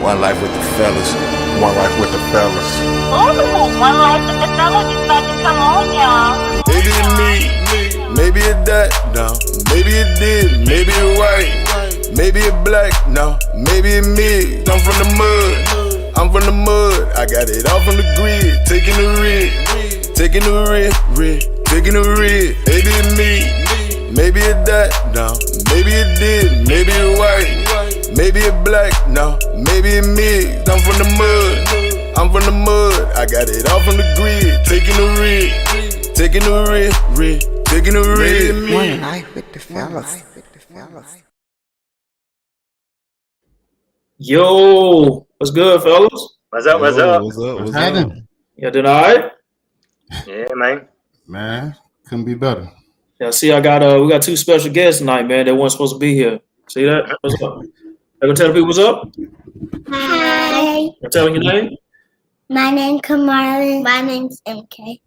One life with the fellas. One life with the fellas. Ooh, one life with the fellas is about to come on, y'all. Maybe it's me, maybe it's that, no. Maybe it did, maybe it white, maybe it black, no. Maybe it mid. I'm from the mud, I'm from the mud. I got it all from the grid, taking the red, taking the red, taking the red. Maybe it's me, maybe it that, no. Maybe it did, maybe it white, maybe it black, no. Maybe it mid. I'm from the mud, I'm from the mud. I got it all from the grid, taking the red, taking the red, taking the red. One life with the fellas. Yo, what's good, fellas? What's up? What's up? What's happening? Y'all doing all right? Yeah, man. Man, couldn't be better. Yeah, see, we got two special guests tonight, man. They weren't supposed to be here. See that? What's up? You gonna tell the people what's up? Hi, You tell them your name? my name's Kamala. My name's MK.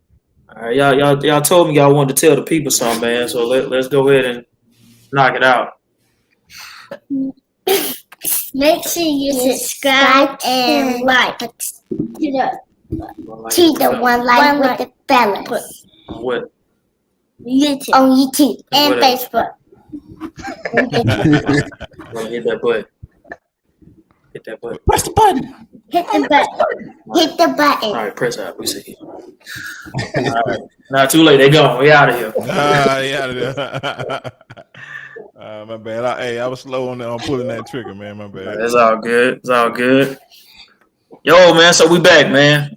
All right, y'all told me y'all wanted to tell the people something, man. So let's go ahead and knock it out. Make sure you subscribe and like to the One Life with the Fellas What? on YouTube and What Facebook. Hit that button. Hit that button. Press the button. Hit the button. Hit the All button. right, press that. We see. All right. Not too late. They gone. We out of here. My bad. I was slow on pulling that trigger, man. My bad. It's all good. It's all good. Yo, man. So we back, man.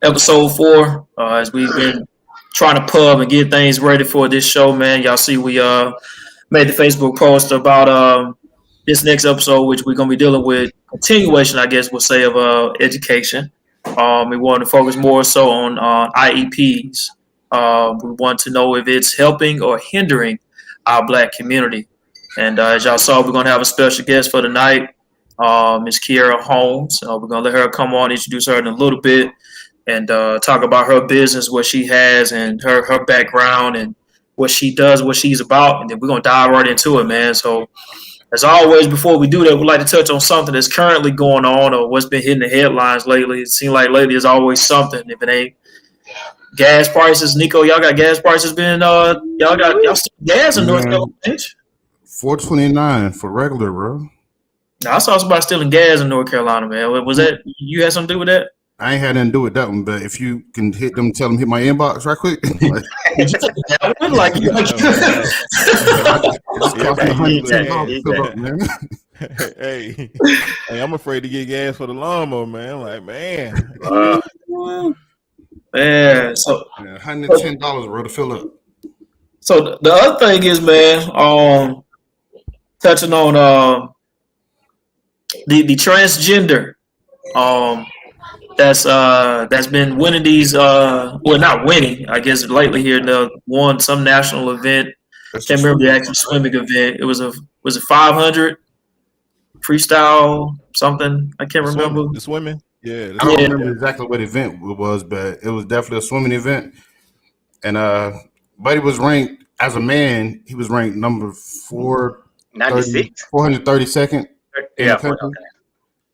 Episode 4. As we've been trying to pub and get things ready for this show, man. Y'all see, we made the Facebook post about this next episode, which we're gonna be dealing with continuation, I guess we'll say, of education. We want to focus more so on IEPs. We want to know if it's helping or hindering our Black community. And as y'all saw, we're going to have a special guest for tonight, Ms. Kiera Holmes. We're going to let her come on, introduce her in a little bit, and talk about her business, what she has, and her background, and what she does, what she's about. And then we're going to dive right into it, man. So as always, before we do that, we'd like to touch on something that's currently going on or what's been hitting the headlines lately. It seems like lately there's always something. If it ain't gas prices, Nico, y'all got gas prices been y'all still gas in North Carolina? $4.29 for regular, bro. I saw somebody stealing gas in North Carolina, man. Was that you had something to do with that? I ain't had nothing to do with that one, but if you can hit them, tell them hit my inbox right quick. Did you take that one? Like you Hey, I'm afraid to get gas for the lawnmower, man. Like, man. Man, so $110, bro, to fill up. So the other thing is, man, touching on the transgender, that's been winning these well, not winning, I guess lately here, won some national event. Can't remember the actual swimming event. It was a 500 freestyle something. I can't remember. The swimming? Yeah. I don't remember exactly what event it was, but it was definitely a swimming event. And Buddy was ranked, as a man, he was ranked number 432nd in the country. Okay.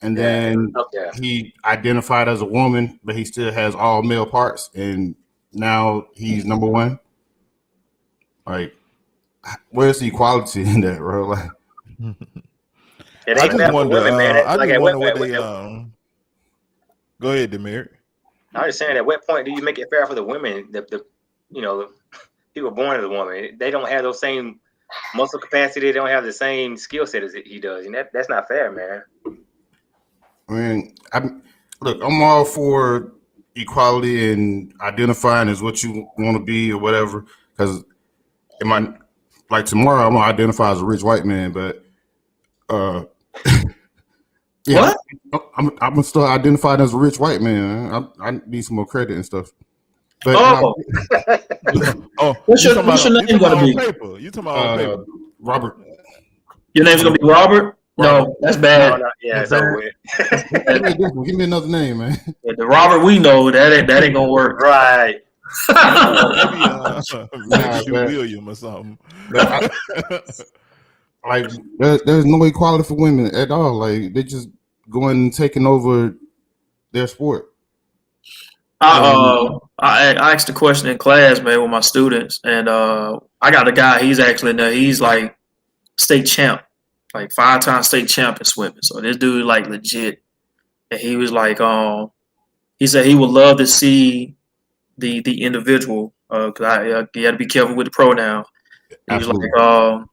And then he identified as a woman, but he still has all male parts, and now he's number 1. Like, where's the equality in that, bro? Like, it ain't I just wonder. Women, man. I just wonder what they. Go ahead, Demir. I was just saying, at what point do you make it fair for the women? The people born as a woman, they don't have those same muscle capacity. They don't have the same skill set as he does, and that's not fair, man. I mean, I'm all for equality and identifying as what you want to be or whatever. Because tomorrow, I'm gonna identify as a rich white man, but yeah, what? I'm gonna still identified as a rich white man. I need some more credit and stuff. But what's your name gonna be? You talking about Robert? Your name's gonna be Robert? No, that's bad. No, yeah, it's over with. Give me another name, man. Yeah, the Robert we know, that ain't gonna work. Right. Maybe William or something. Like, there's no equality for women at all. Like, they just going and taking over their sport? I asked a question in class, man, with my students, and I got a guy. He's actually in there. He's like state champ, like 5-time state champ in swimming. So this dude like legit, and he was like, he said he would love to see the individual, because you got to be careful with the pronoun. He was Absolutely. like,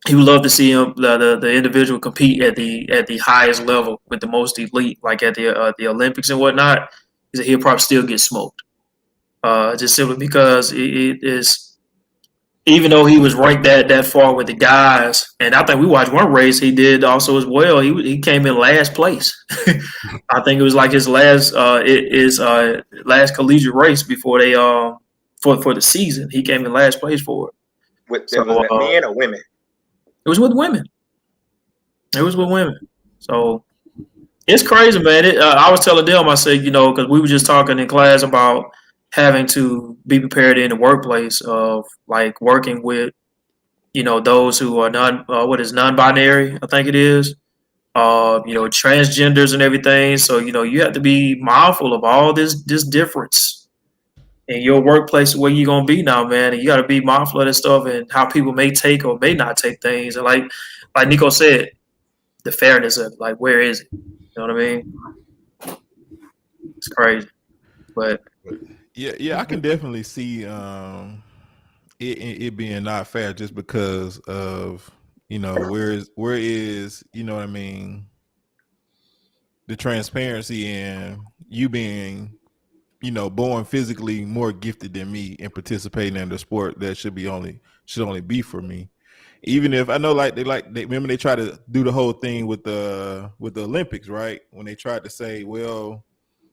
he would love to see him the individual compete at the highest level with the most elite, like at the Olympics and whatnot. He said he'll probably still get smoked, just simply because it is. Even though he was ranked that far with the guys, and I think we watched one race he did also as well. He came in last place. I think it was like his last last collegiate race before they for the season. He came in last place for it. Was it men or women? It was with women. It was with women. So it's crazy, man. I was telling them, I said, because we were just talking in class about having to be prepared in the workplace of like working with, those who are non-binary, I think it is, transgenders and everything. So, you have to be mindful of all this difference in your workplace where you're going to be now, man. And you got to be mindful of this stuff and how people may take or may not take things. And like Nico said, the fairness of it, like, where is it? You know what I mean? It's crazy, but yeah, I can definitely see it being not fair just because of where is you know what I mean, the transparency and you being born physically more gifted than me and participating in the sport that should only be for me. Even if I know, they remember they try to do the whole thing with the Olympics, right? When they tried to say, well,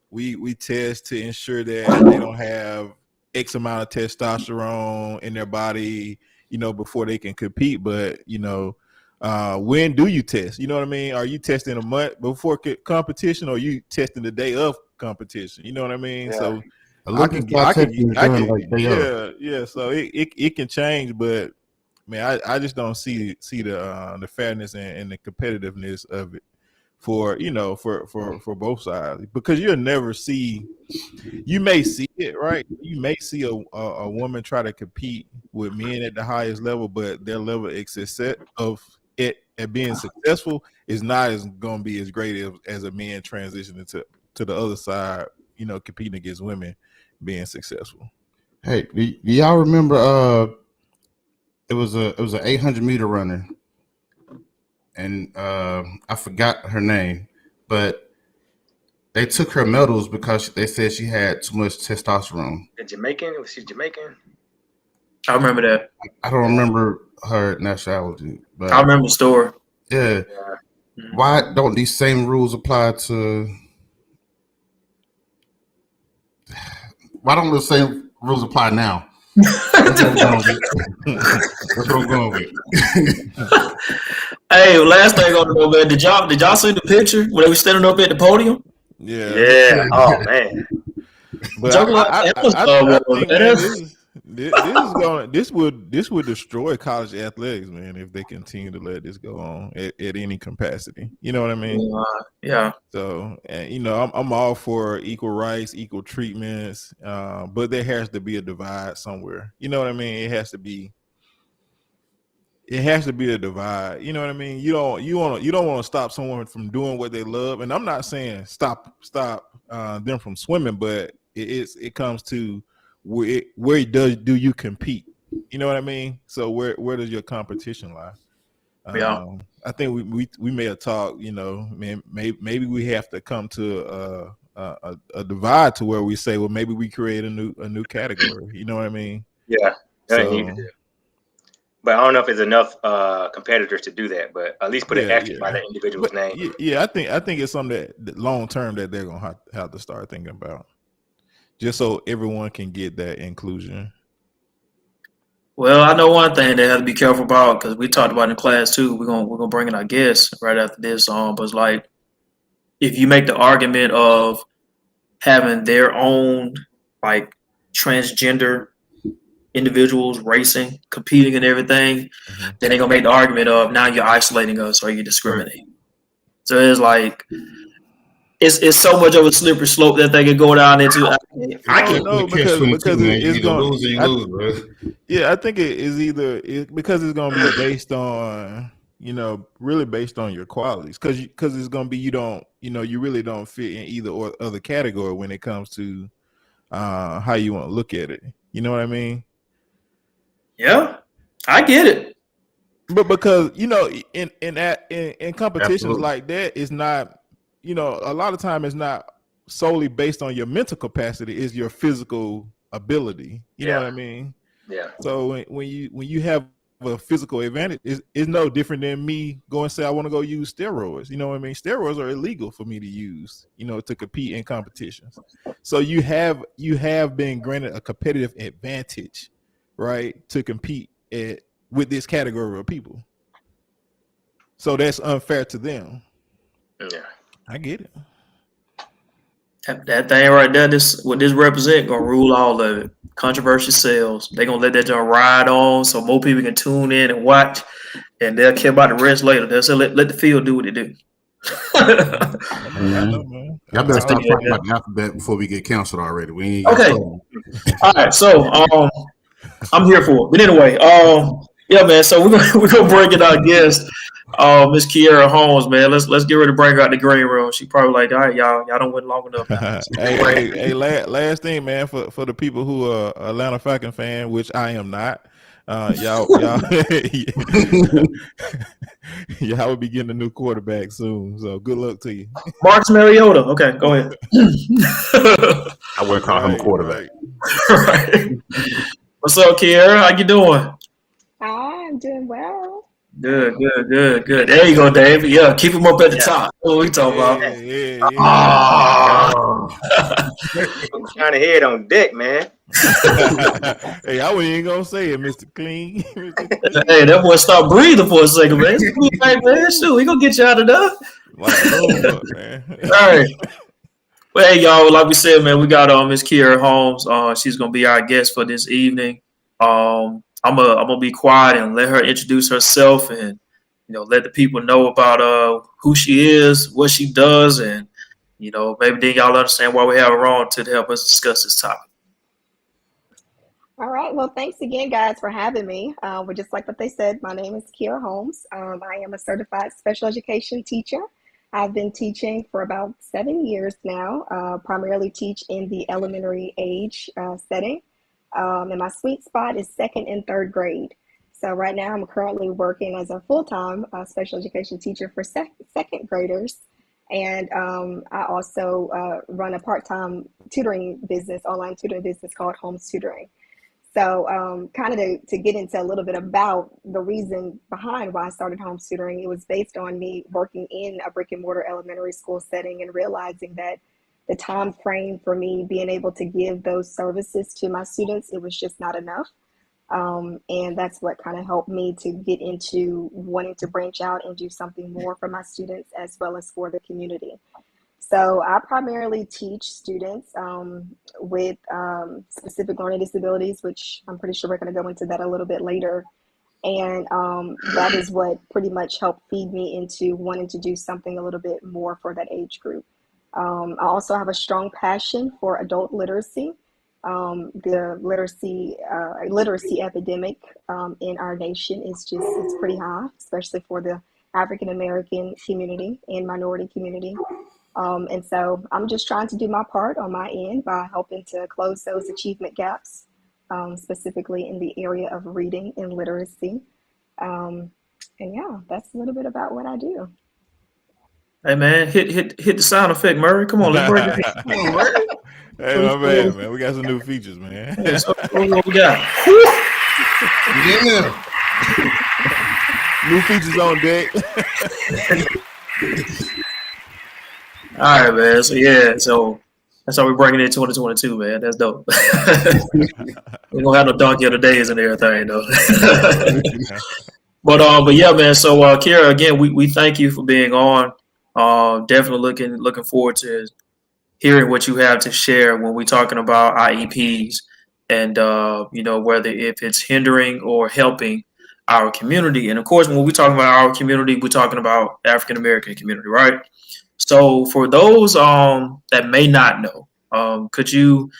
we test to ensure that they don't have X amount of testosterone in their body, before they can compete. But when do you test? You know what I mean? Are you testing a month before competition, or are you testing the day of competition? You know what I mean? Yeah. So Olympics yeah. So it can change, but man, I just don't see the fairness and the competitiveness of it for for both sides, because you'll never see. You may see it, right? You may see a woman try to compete with men at the highest level, but their level of it at being successful is not going to be as great as a man transitioning to the other side, competing against women being successful. Hey, do y'all remember? It was an 800-meter runner, and I forgot her name, but they took her medals because they said she had too much testosterone. The Jamaican? Was she Jamaican? I remember that. I don't remember her nationality, but I remember the story. Yeah. Why don't these same rules apply to? Why don't the same rules apply now? That's what I'm going with. Hey, last thing on the know, man, did y'all see the picture when they were standing up at the podium? Yeah. Oh man. But I think, man, this would destroy college athletics, man, if they continue to let this go on at any capacity. You know what I mean? Yeah. So, and I'm all for equal rights, equal treatments, but there has to be a divide somewhere. You know what I mean? It has to be a divide. You know what I mean? You don't want to stop someone from doing what they love. And I'm not saying stop them from swimming, but it comes to where do you compete? You know what I mean? So where does your competition lie? Yeah. I think we may have talked. Man, maybe we have to come to a divide to where we say, well, maybe we create a new category. You know what I mean? Yeah. But I don't know if there's enough competitors to do that. But at least put an X by that individual's name. Yeah, I think it's something that long term that they're gonna have to start thinking about, just so everyone can get that inclusion. Well, I know one thing they have to be careful about, because we talked about in class too. We're gonna bring in our guests right after this. But it's like, if you make the argument of having their own like transgender individuals racing, competing and everything, then they're gonna make the argument of now you're isolating us or you're discriminating. So it's like it's so much of a slippery slope that they can go down into. I can't know because it's going to lose or you lose, bro. Yeah, I think it is because it's going to be based on really based on your qualities because it's going to be you really don't fit in either or other category when it comes to how you want to look at it. You know what I mean? Yeah, I get it. But because in competitions Absolutely. Like that, it's not a lot of time it's not solely based on your mental capacity; it's your physical ability. You know what I mean? Yeah. So when you have a physical advantage, it's no different than me going and say I want to go use steroids. You know what I mean? Steroids are illegal for me to use. To compete in competitions. So you have been granted a competitive advantage, right, to compete with this category of people. So that's unfair to them. Yeah. I get it. That thing right there, what this represent gonna rule all of it. Controversy sells. They're gonna let that joint ride on so more people can tune in and watch, and they'll care about the rest later. They'll say let the field do what it do. Man. Y'all better stop talking about the alphabet before we get canceled already. We ain't okay. All right, so I'm here for it. But anyway, yeah, man. So we're gonna bring in our guest, Miss Kiera Holmes, man. Let's get ready to bring her out the green room. She probably like, all right, y'all don't went long enough. hey, last thing, man, for the people who are Atlanta Falcon fan, which I am not. Y'all will be getting a new quarterback soon. So good luck to you. Marcus Mariota. Okay, go ahead. I wouldn't call him a quarterback. Right. What's up, Kiera? How you doing? I'm doing well. Good. There you go, Dave. Yeah, keep him up at the top. What we talking about? Trying to head on deck, man. Hey, I wasn't even gonna say it, Mr. Clean. Hey, that boy stopped breathing for a second, man. Hey, man, shoot, we gonna get you out of there. Man. All right. Well, hey, y'all. Like we said, man, we got Miss Kiera Holmes. She's gonna be our guest for this evening. I'm gonna be quiet and let her introduce herself and let the people know about who she is, what she does, and maybe then y'all understand why we have her on to help us discuss this topic. All right. Well, thanks again, guys, for having me. We're just like what they said. My name is Kiera Holmes. I am a certified special education teacher. I've been teaching for about 7 years now. Primarily teach in the elementary age setting. And my sweet spot is 2nd and 3rd grade. So right now I'm currently working as a full-time special education teacher for second graders. And I also run a part-time tutoring business, online tutoring business called Homes Tutoring. So kind of to get into a little bit about the reason behind why I started Homes Tutoring, it was based on me working in a brick and mortar elementary school setting and realizing that the time frame for me being able to give those services to my students, it was just not enough. And that's what kind of helped me to get into wanting to branch out and do something more for my students as well as for the community. So I primarily teach students with specific learning disabilities, which I'm pretty sure we're going to go into that a little bit later. And that is what pretty much helped feed me into wanting to do something a little bit more for that age group. I also have a strong passion for adult literacy. The literacy epidemic in our nation is it's pretty high, especially for the African American community and minority community. And so I'm just trying to do my part on my end by helping to close those achievement gaps, specifically in the area of reading and literacy. And yeah, that's a little bit about what I do. Hey man, hit the sound effect, Murray. Come on, let's break it. Come on, Murray. Hey, my man, we got some new features, man. Yeah, so what we got? Yeah. New features on deck. All right, man. So that's how we're bringing in 2022, man. That's dope. We're gonna have no donkey of the days and everything, though. But yeah, man. So Kiera, again, we thank you for being on. Definitely looking forward to hearing what you have to share when we're talking about IEPs and whether if it's hindering or helping our community. And of course, when we're talking about our community, we're talking about African American community, right? So for those that may not know, could you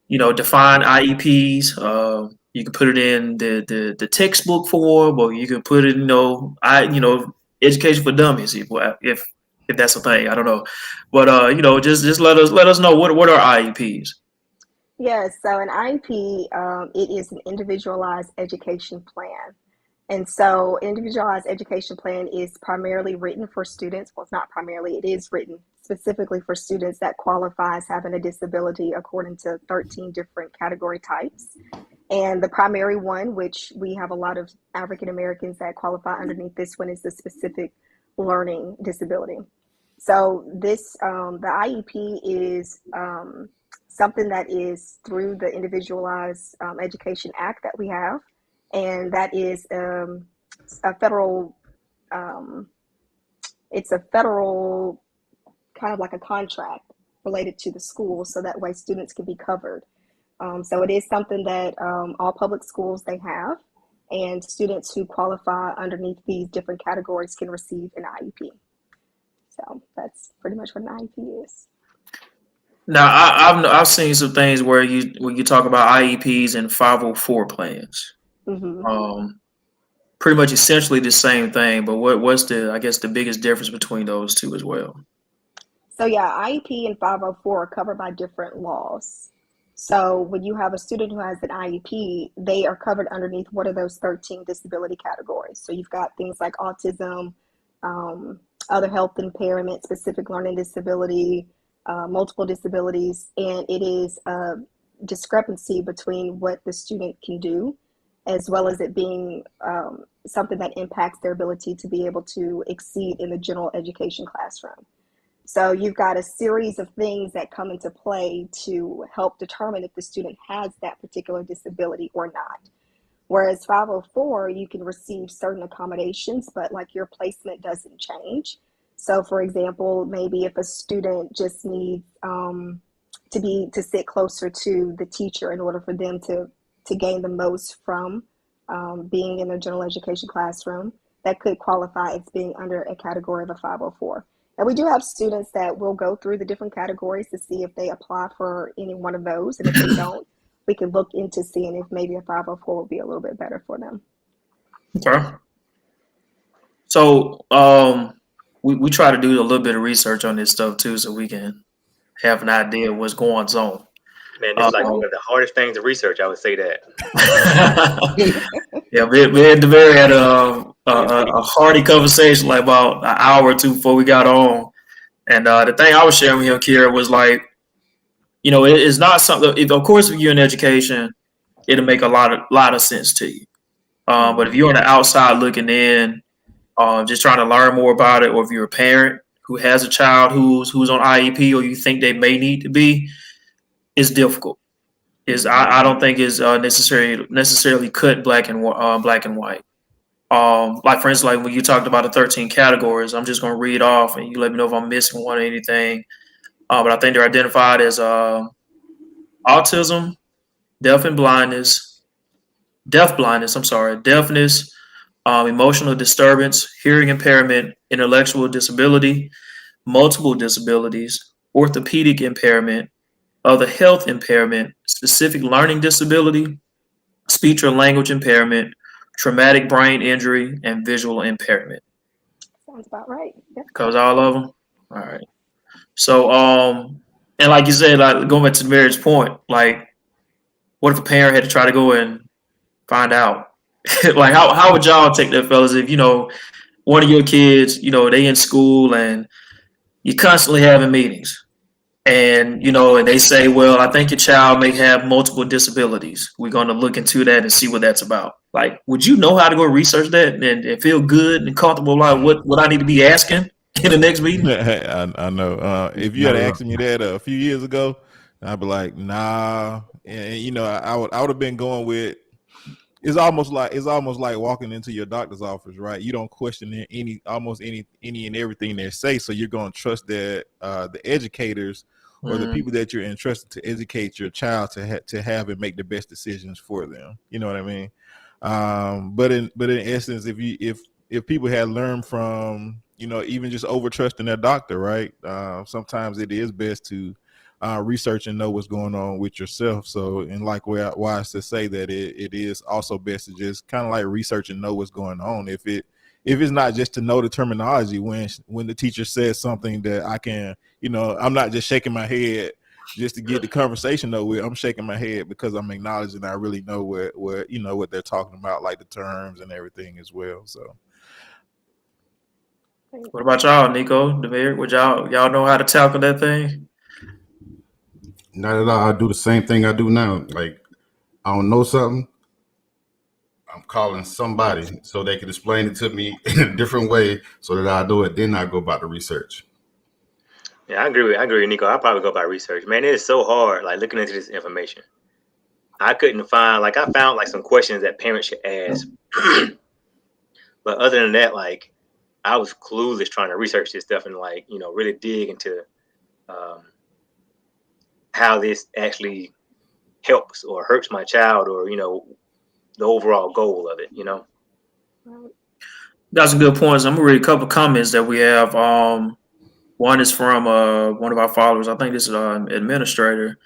define IEPs? You can put it in the textbook form, or you can put it, education for dummies, if that's a thing. I don't know, but just let us know what are IEPs. Yes, so an IEP, it is an individualized education plan. And so individualized education plan is primarily written for students. Well, it's not primarily, it is written specifically for students that qualify as having a disability according to 13 different category types. And the primary one, which we have a lot of African Americans that qualify underneath this one, is the specific learning disability. So this, the IEP is something that is through the Individualized Education Act that we have. And that is a federal, it's a federal kind of like a contract related to the school, so that way students can be covered. So it is something that all public schools, they have, and students who qualify underneath these different categories can receive an IEP. So that's pretty much what an IEP is. Now, I've seen some things where you talk about IEPs and 504 plans. Mm-hmm. Pretty much essentially the same thing, but what's the biggest difference between those two as well? So yeah, IEP and 504 are covered by different laws. So when you have a student who has an IEP, they are covered underneath one of those 13 disability categories. So you've got things like autism, other health impairment, specific learning disability, multiple disabilities, and it is a discrepancy between what the student can do, as well as it being something that impacts their ability to be able to exceed in the general education classroom. So you've got a series of things that come into play to help determine if the student has that particular disability or not. Whereas 504, you can receive certain accommodations, but like your placement doesn't change. So for example, maybe if a student just needs to sit closer to the teacher in order for them to gain the most from being in a general education classroom, that could qualify as being under a category of a 504. And we do have students that will go through the different categories to see if they apply for any one of those. And if they don't, we can look into seeing if maybe a 504 will be a little bit better for them. Okay. So we try to do a little bit of research on this stuff too, so we can have an idea of what's going on. Man, this is like one of the hardest things to research. I would say that. Yeah, we had a hearty conversation like about an hour or two before we got on, and the thing I was sharing with him, Kira, was like, it's not something. Of course, if you're in education, it'll make a lot of sense to you. But if you're on the outside looking in, just trying to learn more about it, or if you're a parent who has a child who's on IEP, or you think they may need to be, it's difficult. I don't think is necessarily cut black and white. Like for instance, like when you talked about the 13 categories, I'm just going to read off, and you let me know if I'm missing one or anything. But I think they're identified as autism, deaf blindness, deafness, emotional disturbance, hearing impairment, intellectual disability, multiple disabilities, orthopedic impairment, other health impairment, specific learning disability, speech or language impairment, traumatic brain injury, and visual impairment. Sounds about right. Yep. Covers all of them. All right. So, and like you said, like going back to Mary's point, like, what if a parent had to try to go and find out? Like, how would y'all take that, fellas? If one of your kids, they in school and you're constantly having meetings. And, and they say, well, I think your child may have multiple disabilities. We're going to look into that and see what that's about. Like, would you know how to go research that and feel good and comfortable about what I need to be asking in the next meeting? I know. If you had asked me that a few years ago, I'd be like, nah. And I would have been going with. It's almost like walking into your doctor's office, right? You don't question any and everything they say, so you're going to trust that the educators or the people that you're entrusted to educate your child to have and make the best decisions for them. You know what I mean? But in essence, if people had learned from, even just over trusting their doctor, right? Sometimes it is best to research and know what's going on with yourself. So, and like wise to say that it is also best to just kind of like research and know what's going on. If it's not just to know the terminology, when the teacher says something that I can, I'm not just shaking my head just to get the conversation over. I'm shaking my head because I'm acknowledging I really know what they're talking about, like the terms and everything as well. So, what about y'all, Nico, Demir? Would y'all know how to tackle that thing? Not at all. I do the same thing I do now. Like, I don't know something, I'm calling somebody so they can explain it to me in a different way so that I do it. Then I go about the research. Yeah, I agree with Nico. I'll probably go by research. Man, it is so hard, like looking into this information. I found like some questions that parents should ask. But other than that, like I was clueless trying to research this stuff and like, really dig into how this actually helps or hurts my child or, the overall goal of it, Got some good points. I'm gonna read a couple of comments that we have. One is from one of our followers. I think this is an administrator.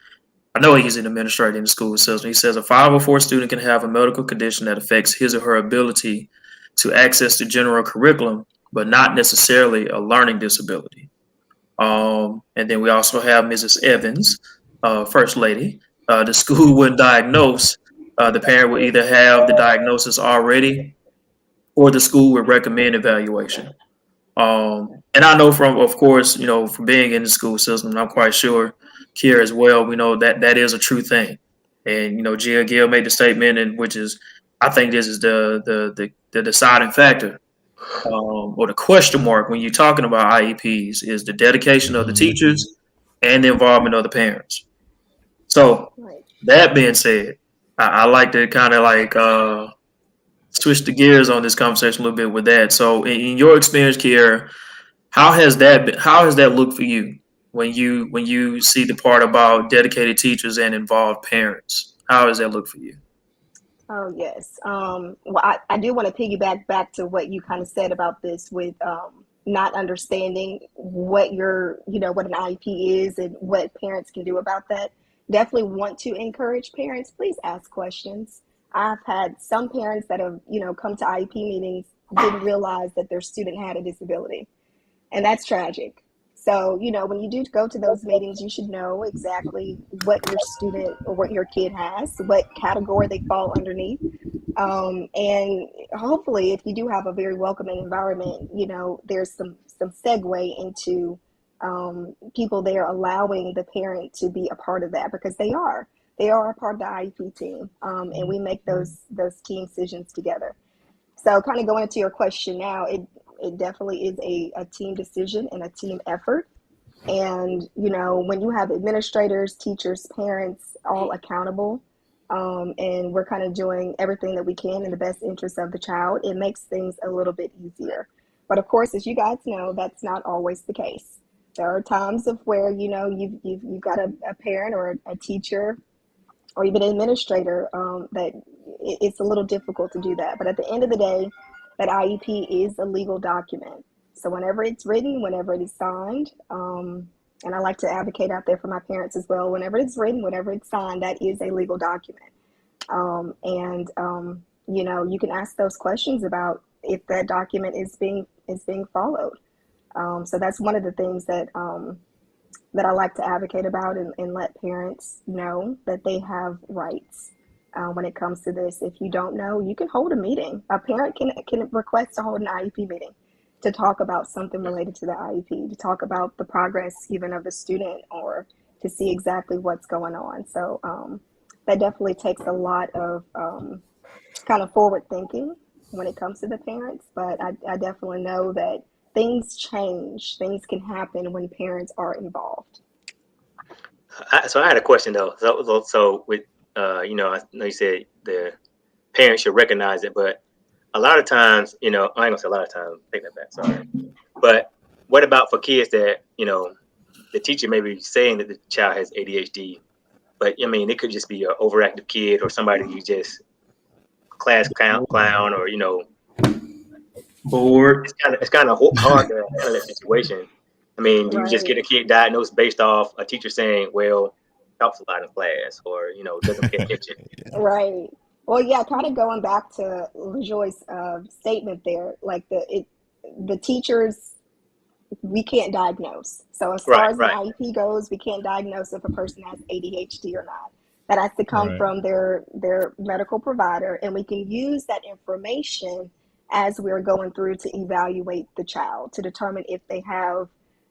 I know he's an administrator in the school system. He says a 504 student can have a medical condition that affects his or her ability to access the general curriculum, but not necessarily a learning disability. And then we also have Mrs. Evans, First Lady. The school would diagnose. The parent would either have the diagnosis already, or the school would recommend evaluation. And I know from, of course, from being in the school system, and I'm quite sure here as well, we know that is a true thing. And Gia Gill made the statement, and which is, I think this is the deciding factor, or the question mark when you're talking about IEPs is the dedication of the teachers and the involvement of the parents. So that being said, I like to kind of like switch the gears on this conversation a little bit with that. So in your experience, Kiera, how has that looked for you when you see the part about dedicated teachers and involved parents? How does that look for you? Oh, yes. Well, I do want to piggyback back to what you kind of said about this with not understanding what what an IEP is and what parents can do about that. Definitely want to encourage parents. Please ask questions. I've had some parents that have, come to IEP meetings, didn't realize that their student had a disability. And that's tragic. So, when you do go to those meetings, you should know exactly what your student or what your kid has, what category they fall underneath. And hopefully, if you do have a very welcoming environment, there's some segue into people there allowing the parent to be a part of that, because they are a part of the IEP team, and we make those team decisions together. So kind of going into your question now, it definitely is a team decision and a team effort. And, when you have administrators, teachers, parents, all accountable, and we're kind of doing everything that we can in the best interest of the child, it makes things a little bit easier. But of course, as you guys know, that's not always the case. There are times of where, you've got a parent or a teacher or even an administrator that it's a little difficult to do that. But at the end of the day, that IEP is a legal document. So whenever it's written, whenever it is signed, and I like to advocate out there for my parents as well, whenever it's written, whenever it's signed, that is a legal document. You can ask those questions about if that document is being followed. So that's one of the things that I like to advocate about and let parents know that they have rights when it comes to this. If you don't know, you can hold a meeting. A parent can request to hold an IEP meeting to talk about something related to the IEP, to talk about the progress even of the student, or to see exactly what's going on. So that definitely takes a lot of kind of forward thinking when it comes to the parents. But I definitely know that things change. Things can happen when parents are involved. So I had a question though. So with I know you said the parents should recognize it, but a lot of times, I ain't gonna say a lot of times. Take that back. Sorry. But what about for kids that the teacher may be saying that the child has ADHD, but it could just be an overactive kid or somebody you just class clown or bored. It's kind of hard to handle that situation. I mean, do you just get a kid diagnosed based off a teacher saying, "Well, talks a lot in class," or doesn't pay attention? Right. Well, yeah, kind of going back to LaJoy's statement there, like the teachers, we can't diagnose. So as far as an IEP goes, we can't diagnose if a person has ADHD or not. That has to come from their medical provider, and we can use that information as we're going through to evaluate the child to determine if they have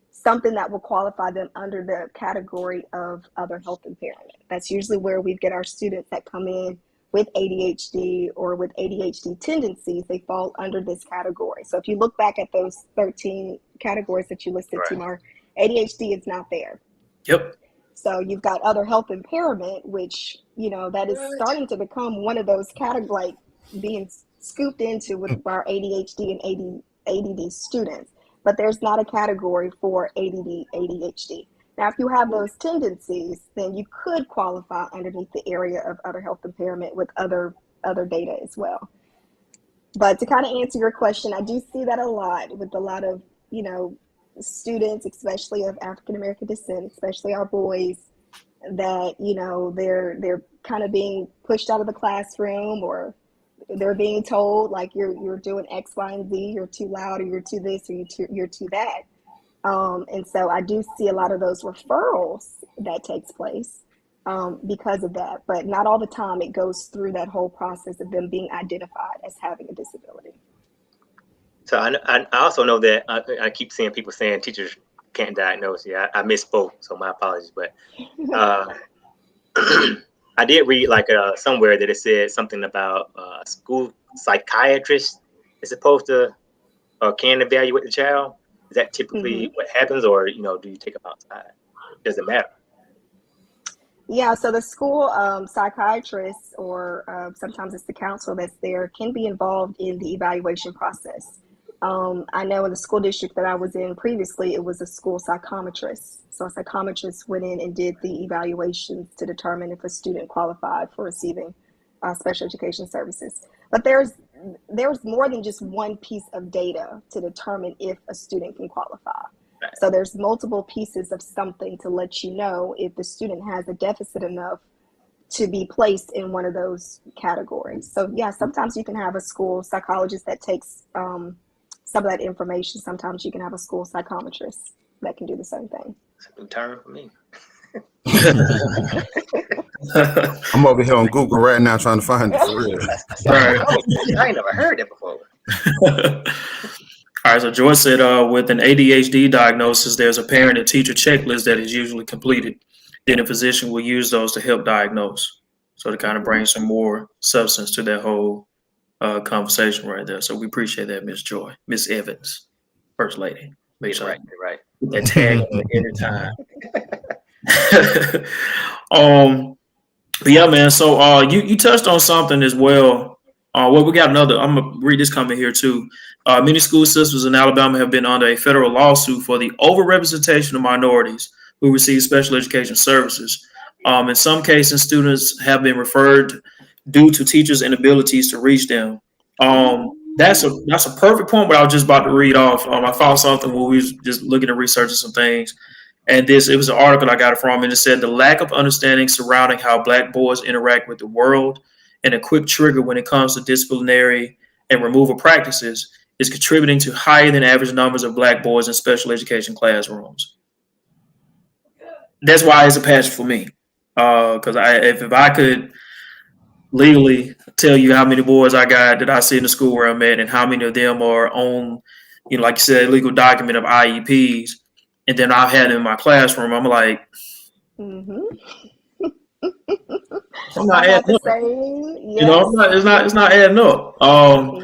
something that will qualify them under the category of other health impairment. That's usually where we get our students that come in with ADHD or with ADHD tendencies. They fall under this category. So if you look back at those 13 categories that you listed, Timar, ADHD is not there. Yep. So you've got other health impairment, which, that is starting to become one of those categories, like being scooped into with our ADHD and ADD students. But there's not a category for ADD, ADHD. Now, if you have those tendencies, then you could qualify underneath the area of other health impairment with other data as well. But to kind of answer your question, I do see that a lot with a lot of, students, especially of African American descent, especially our boys, that, they're kind of being pushed out of the classroom, or they're being told like you're doing X, Y, and Z, you're too loud, or you're too this, or you're too that. And so I do see a lot of those referrals that takes place because of that, but not all the time it goes through that whole process of them being identified as having a disability. So I also know that I keep seeing people saying teachers can't diagnose. Yeah, I misspoke, so my apologies. But I did read somewhere that it said something about a school psychiatrist is supposed to or can evaluate the child. Is that typically what happens, or do you take them outside? Does it matter? Yeah, so the school psychiatrist, or sometimes it's the counselor that's there, can be involved in the evaluation process. I know in the school district that I was in previously, it was a school psychometrist. So a psychometrist went in and did the evaluations to determine if a student qualified for receiving special education services. But there's more than just one piece of data to determine if a student can qualify. So there's multiple pieces of something to let you know if the student has a deficit enough to be placed in one of those categories. So yeah, sometimes you can have a school psychologist that takes some of that information. Sometimes you can have a school psychometrist that can do the same thing. It's a new term for me. I'm over here on Google right now trying to find it for real. I ain't never heard that before. All right, so Joyce said with an ADHD diagnosis, there's a parent and teacher checklist that is usually completed. Then a physician will use those to help diagnose. So to kind of bring some more substance to that whole conversation right there. So we appreciate that, Miss Joy, Miss Evans, First Lady. Right. That tag every time. But yeah, man. So you touched on something as well. Well, we got another. I'm gonna read this comment here too. Many school systems in Alabama have been under a federal lawsuit for the overrepresentation of minorities who receive special education services. In some cases, students have been referred due to teachers' inabilities to reach them. That's a perfect point. What I was just about to read off. I found something where we was just looking at researching some things, and it was an article I got it from, and it said the lack of understanding surrounding how Black boys interact with the world and a quick trigger when it comes to disciplinary and removal practices is contributing to higher than average numbers of Black boys in special education classrooms. That's why it's a passion for me. Because if I could legally tell you how many boys I got that I see in the school where I'm at and how many of them are on, like you said, legal document of IEPs, and then I've had them in my classroom, I'm like, I'm not adding up. It's not adding up. I've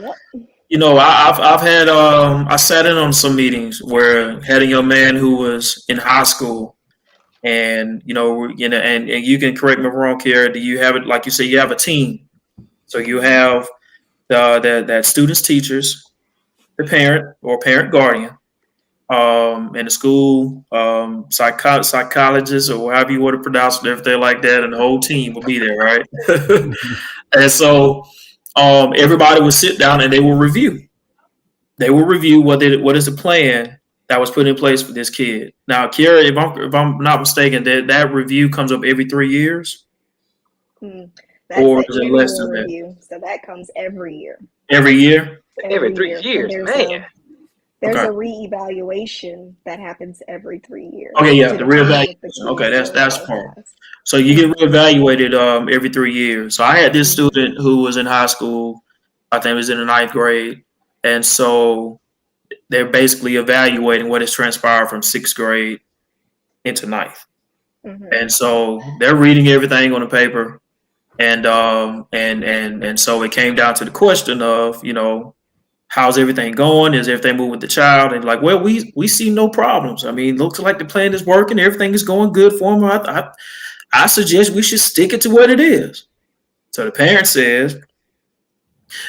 had I sat in on some meetings where I had a young man who was in high school. And and you can correct me if I'm wrong, Kiara. Do you have it like you say? You have a team, so you have that students, teachers, the parent or parent guardian, and the school psychologist or however you want to pronounce it, everything like that, and the whole team will be there, right? And so everybody would sit down and they will review. They will review what is the plan that was put in place for this kid. Now, Kiara, if I'm not mistaken, that review comes up every 3 years, or is it less than review? So that comes every year. Every year. Every 3 years, man. There's a reevaluation that happens every 3 years. Okay, yeah, the reevaluation. Okay, that's part. So you get reevaluated every 3 years. So I had this student who was in high school. I think it was in the 9th grade, and so they're basically evaluating what has transpired from 6th grade into 9th. And so they're reading everything on the paper, and so it came down to the question of, how's everything going? Is everything moving with the child? And like, well, we see no problems. I mean, looks like the plan is working. Everything is going good for him. I suggest we should stick it to what it is. So the parent says,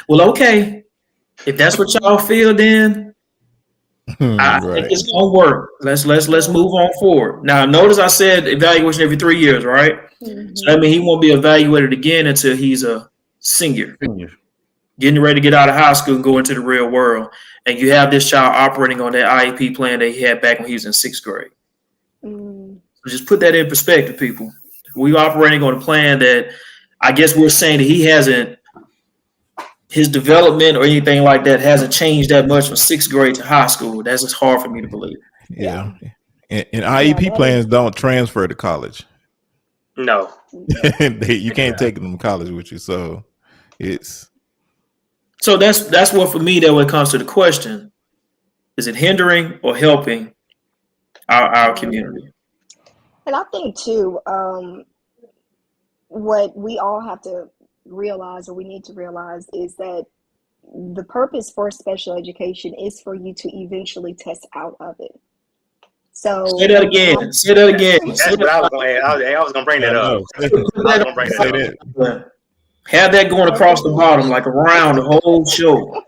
well, okay, if that's what y'all feel, then I think it's gonna work. Let's move on forward. Now, notice I said evaluation every 3 years, right? So that means he won't be evaluated again until he's a senior. Getting ready to get out of high school and go into the real world. And you have this child operating on that IEP plan that he had back when he was in 6th grade. So just put that in perspective, people. We operating on a plan that I guess we're saying that his development or anything like that hasn't changed that much from 6th grade to high school. That's just hard for me to believe. Yeah. And IEP plans don't transfer to college. No. You can't take them to college with you. So that's what, for me, that when it comes to the question, is it hindering or helping our community? And I think too, what we all have to realize, or we need to realize, is that the purpose for special education is for you to eventually test out of it. So say that again. That's what I was going to add. I was going to bring that up. Have that going across the bottom, like around the whole show.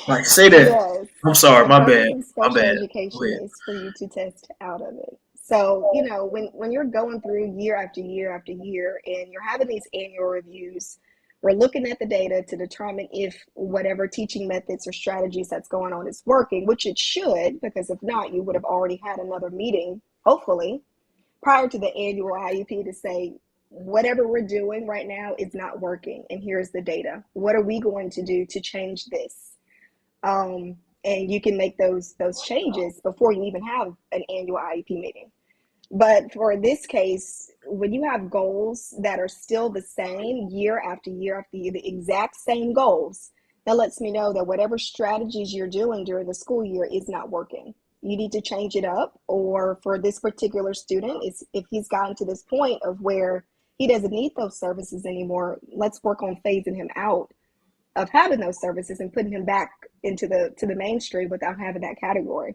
Like, say that. Yes. I'm sorry, my bad. Special education is for you to test out of it. So, when you're going through year after year after year and you're having these annual reviews, we're looking at the data to determine if whatever teaching methods or strategies that's going on is working, which it should, because if not, you would have already had another meeting, hopefully, prior to the annual IEP to say, whatever we're doing right now is not working, and here's the data. What are we going to do to change this? And you can make those changes before you even have an annual IEP meeting. But for this case, when you have goals that are still the same year after year after year, the exact same goals, that lets me know that whatever strategies you're doing during the school year is not working. You need to change it up. Or for this particular student, if he's gotten to this point of where he doesn't need those services anymore, let's work on phasing him out of having those services and putting him back into the mainstream without having that category.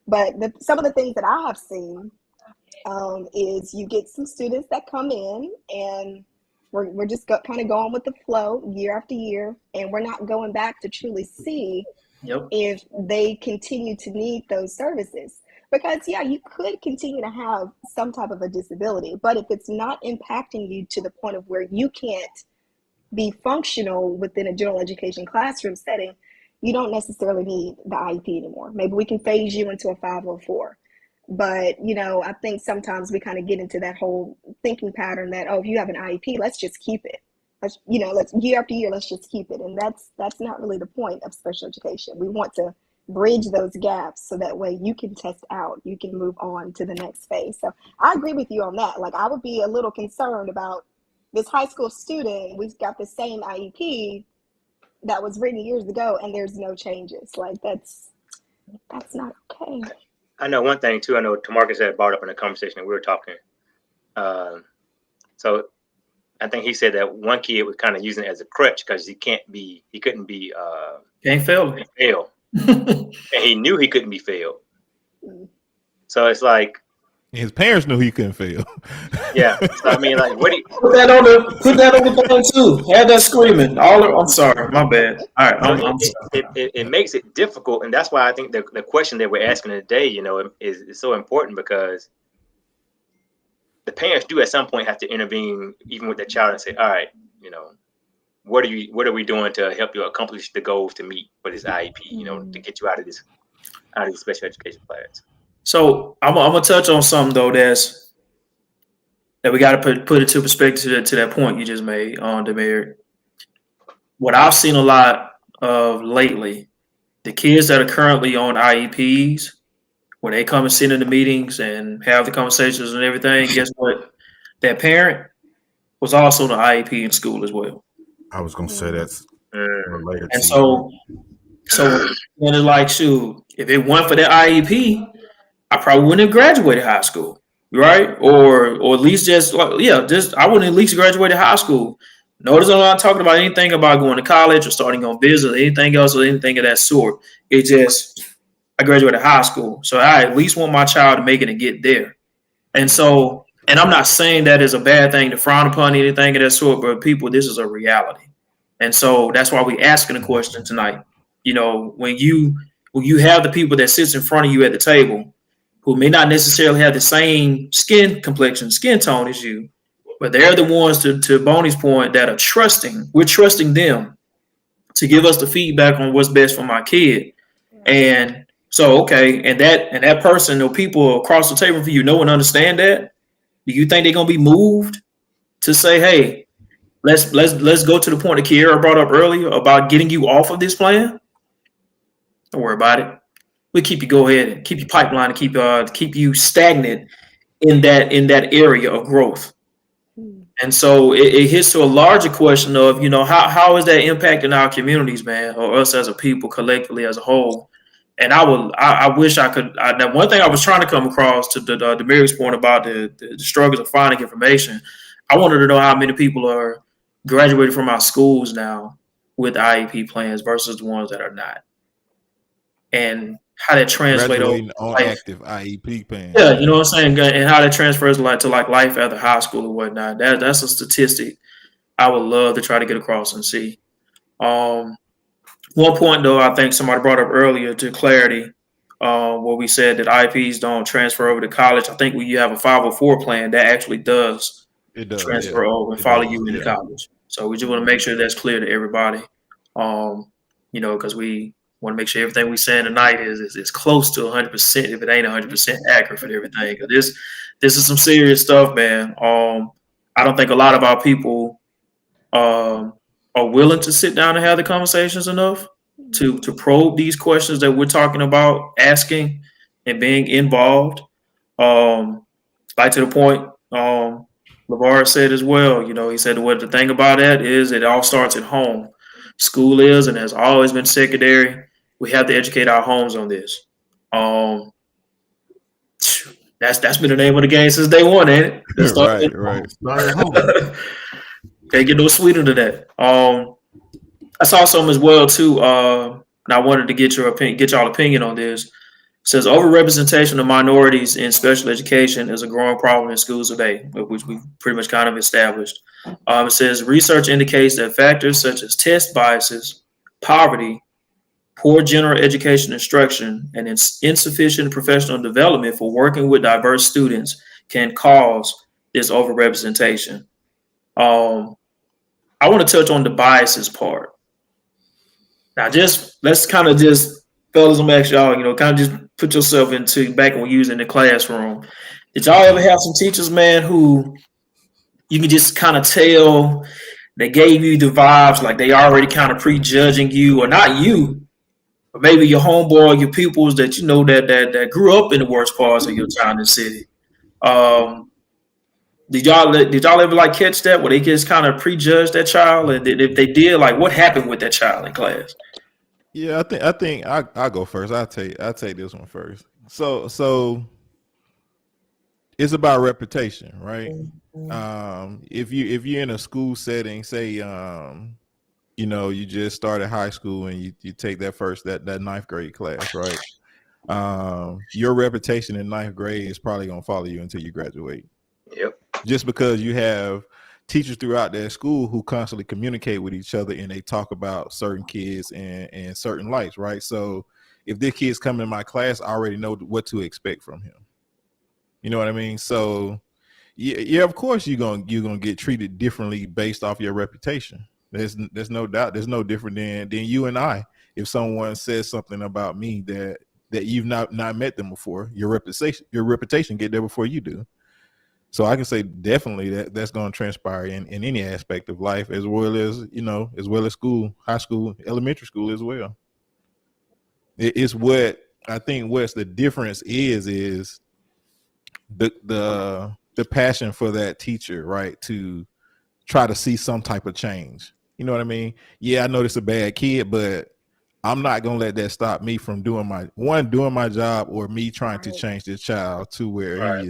But some of the things that I have seen is you get some students that come in and we're just kind of going with the flow year after year, and we're not going back to truly see if they continue to need those services. Because you could continue to have some type of a disability, but if it's not impacting you to the point of where you can't be functional within a general education classroom setting, you don't necessarily need the IEP anymore. Maybe we can phase you into a 504. But, I think sometimes we kind of get into that whole thinking pattern that, if you have an IEP, let's just keep it. Let's year after year, let's just keep it. And that's not really the point of special education. We want to bridge those gaps so that way you can test out, you can move on to the next phase. So I agree with you on that. Like, I would be a little concerned about this high school student. We've got the same IEP that was written years ago and there's no changes. Like, that's not okay. I know one thing too. I know Tamarcus had brought up in a conversation we were talking. So I think he said that one kid was kind of using it as a crutch because he can't fail. And he knew he couldn't be failed. So it's like his parents knew he couldn't fail. Yeah. So I mean, like, what do you put that on the phone too? Have that screaming. I'm sorry, my bad. All right, it makes it difficult, and that's why I think the question that we're asking today, is so important, because the parents do at some point have to intervene, even with the child, and say, all right, what are we doing to help you accomplish the goals to meet for this IEP? You know, to get you out of this special education class. So I'm gonna touch on something though that we got to put into perspective to that point you just made on Demir. What I've seen a lot of lately, the kids that are currently on IEPs, when they come and sit in the meetings and have the conversations and everything, guess what? That parent was also the IEP in school as well. I was gonna say that's related And to so then it's like, shoot, if it weren't for that IEP, I probably wouldn't have graduated high school, right? Or at least just I wouldn't at least graduated high school. Notice I'm not talking about anything about going to college or starting on business or anything else or anything of that sort. It just I graduated high school, so I at least want my child to make it and get there. And so, and I'm not saying that is a bad thing to frown upon anything of that sort, but people, this is a reality. And so that's why we're asking the question tonight. You know, when you have the people that sits in front of you at the table who may not necessarily have the same skin complexion, skin tone as you, but they're the ones to Bonnie's point that are trusting. We're trusting them to give us the feedback on what's best for my kid. And so, okay, and that person or people across the table for you know and understand that. Do you think they're gonna be moved to say, hey, let's go to the point that Kiera brought up earlier about getting you off of this plan? Don't worry about it. We'll keep you go ahead and keep your pipeline and keep you stagnant in that area of growth. And so it hits to a larger question of, you know, how is that impacting our communities, man, or us as a people collectively as a whole? And I wish I could. That one thing I was trying to come across to the Mary's point about the struggles of finding information. I wanted to know how many people are graduating from our schools now with IEP plans versus the ones that are not, and how that translates on active IEP plans. Yeah, you know what I'm saying, and how that transfers to life after high school or whatnot. That's a statistic I would love to try to get across and see. One point though, I think somebody brought up earlier to clarity, where we said that IEPs don't transfer over to college. I think when you have a 504 plan, that actually does transfer over and follow you into college. So we just want to make sure that's clear to everybody. You know, because we want to make sure everything we saying tonight is close to 100%, if it ain't 100% accurate for everything. Because this is some serious stuff, man. I don't think a lot of our people are willing to sit down and have the conversations enough to probe these questions that we're talking about, asking and being involved. Like to the point LeVar said as well, you know, he said what the thing about that is it all starts at home. School is and has always been secondary. We have to educate our homes on this. That's been the name of the game since day one, ain't it? Right. Can't get no sweeter than that. I saw something as well too, and I wanted to get y'all opinion on this. It says overrepresentation of minorities in special education is a growing problem in schools today, which we've pretty much kind of established. It says research indicates that factors such as test biases, poverty, poor general education instruction, and insufficient professional development for working with diverse students can cause this overrepresentation. I want to touch on the biases part. Now, let's kind of fellas, I'm asking y'all, you know, kind of just put yourself into back when you was in the classroom. Did y'all ever have some teachers, man, who you can just kind of tell they gave you the vibes like they already kind of prejudging you, or not you, but maybe your homeboy, your pupils that you know that grew up in the worst parts of your town and city? Did y'all ever catch that where they just kind of prejudge that child, and if they did, what happened with that child in class? Yeah, I think I'll go first. I'll take this one first. So it's about reputation, right? If you're in a school setting, say you know, you just started high school and you take that ninth grade class, right? Your reputation in ninth grade is probably gonna follow you until you graduate. Yep. Just because you have teachers throughout their school who constantly communicate with each other and they talk about certain kids and certain lights, right? So if this kid's coming in my class, I already know what to expect from him. You know what I mean? So yeah, of course you're gonna get treated differently based off your reputation. There's no doubt. There's no different than you and I. If someone says something about me that you've not met them before, your reputation get there before you do. So I can say definitely that's going to transpire in any aspect of life, as well as school, high school, elementary school as well. It's what I think. What's the difference is the passion for that teacher, right? To try to see some type of change. You know what I mean? Yeah, I know this is a bad kid, but I'm not gonna let that stop me from doing my job, or me trying to change this child to where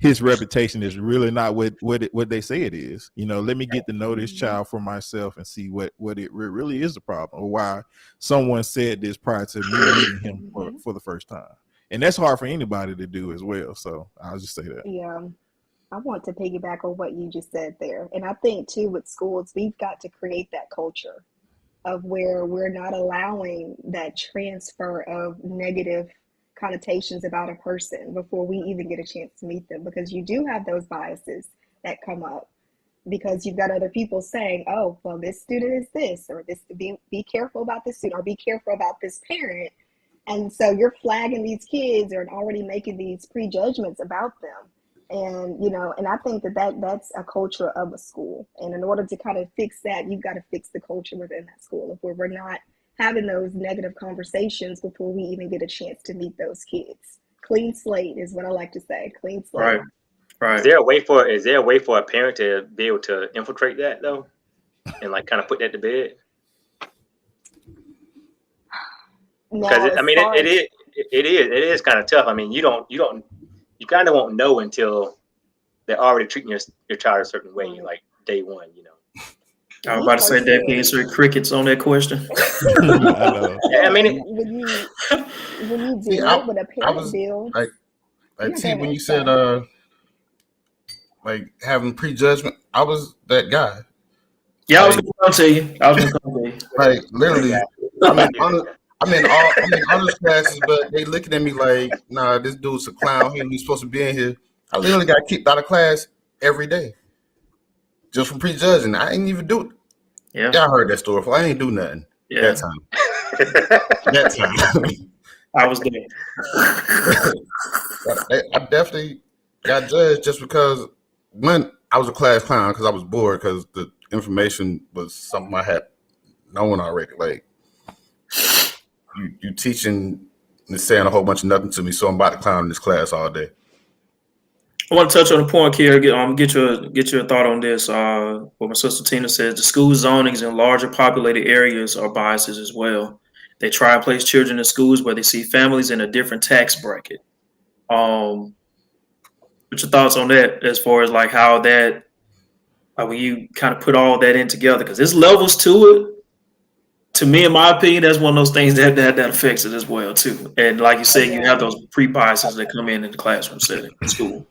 his reputation is really not what they say it is. Let me get to know this child for myself and see what it really is the problem, or why someone said this prior to me meeting him for the first time. And that's hard for anybody to do as well. So I'll just say that. Yeah. I want to piggyback on what you just said there. And I think too, with schools, we've got to create that culture of where we're not allowing that transfer of negative connotations about a person before we even get a chance to meet them, because you do have those biases that come up because you've got other people saying, oh, well, this student is this, or this, be careful about this student, or be careful about this parent. And so you're flagging these kids or already making these prejudgments about them. And, and I think that's a culture of a school. And in order to kind of fix that, you've got to fix the culture within that school. If we're not having those negative conversations before we even get a chance to meet those kids. Clean slate is what I like to say. Clean slate. Right. Is there a way for a parent to be able to infiltrate that though? And like kind of put that to bed? Because it is kind of tough. I mean, you kind of won't know until they're already treating your child a certain way, like day one, I was about to say that answer crickets on that question. I mean, when you deal with a parent deal, like see, when you said like having prejudgment, I was that guy. Yeah, I was gonna come to you. Like literally, I'm in honors classes, but they looking at me like, nah, this dude's a clown. He's supposed to be in here. I literally got kicked out of class every day just from prejudging. I ain't even do it. Yeah, I heard that story before. I ain't do nothing that time. I was there. I definitely got judged just because when I was a class clown because I was bored because the information was something I had known already. Like you teaching and saying a whole bunch of nothing to me, so I'm about to clown in this class all day. I want to touch on the point here. Get your thought on this. What my sister Tina says: the school zonings in larger populated areas are biases as well. They try and place children in schools where they see families in a different tax bracket. What's your thoughts on that? As far as like how that, when you kind of put all that in together, because there's levels to it. To me, in my opinion, that's one of those things that affects it as well too. And like you said, you have those pre-biases that come in the classroom setting, school.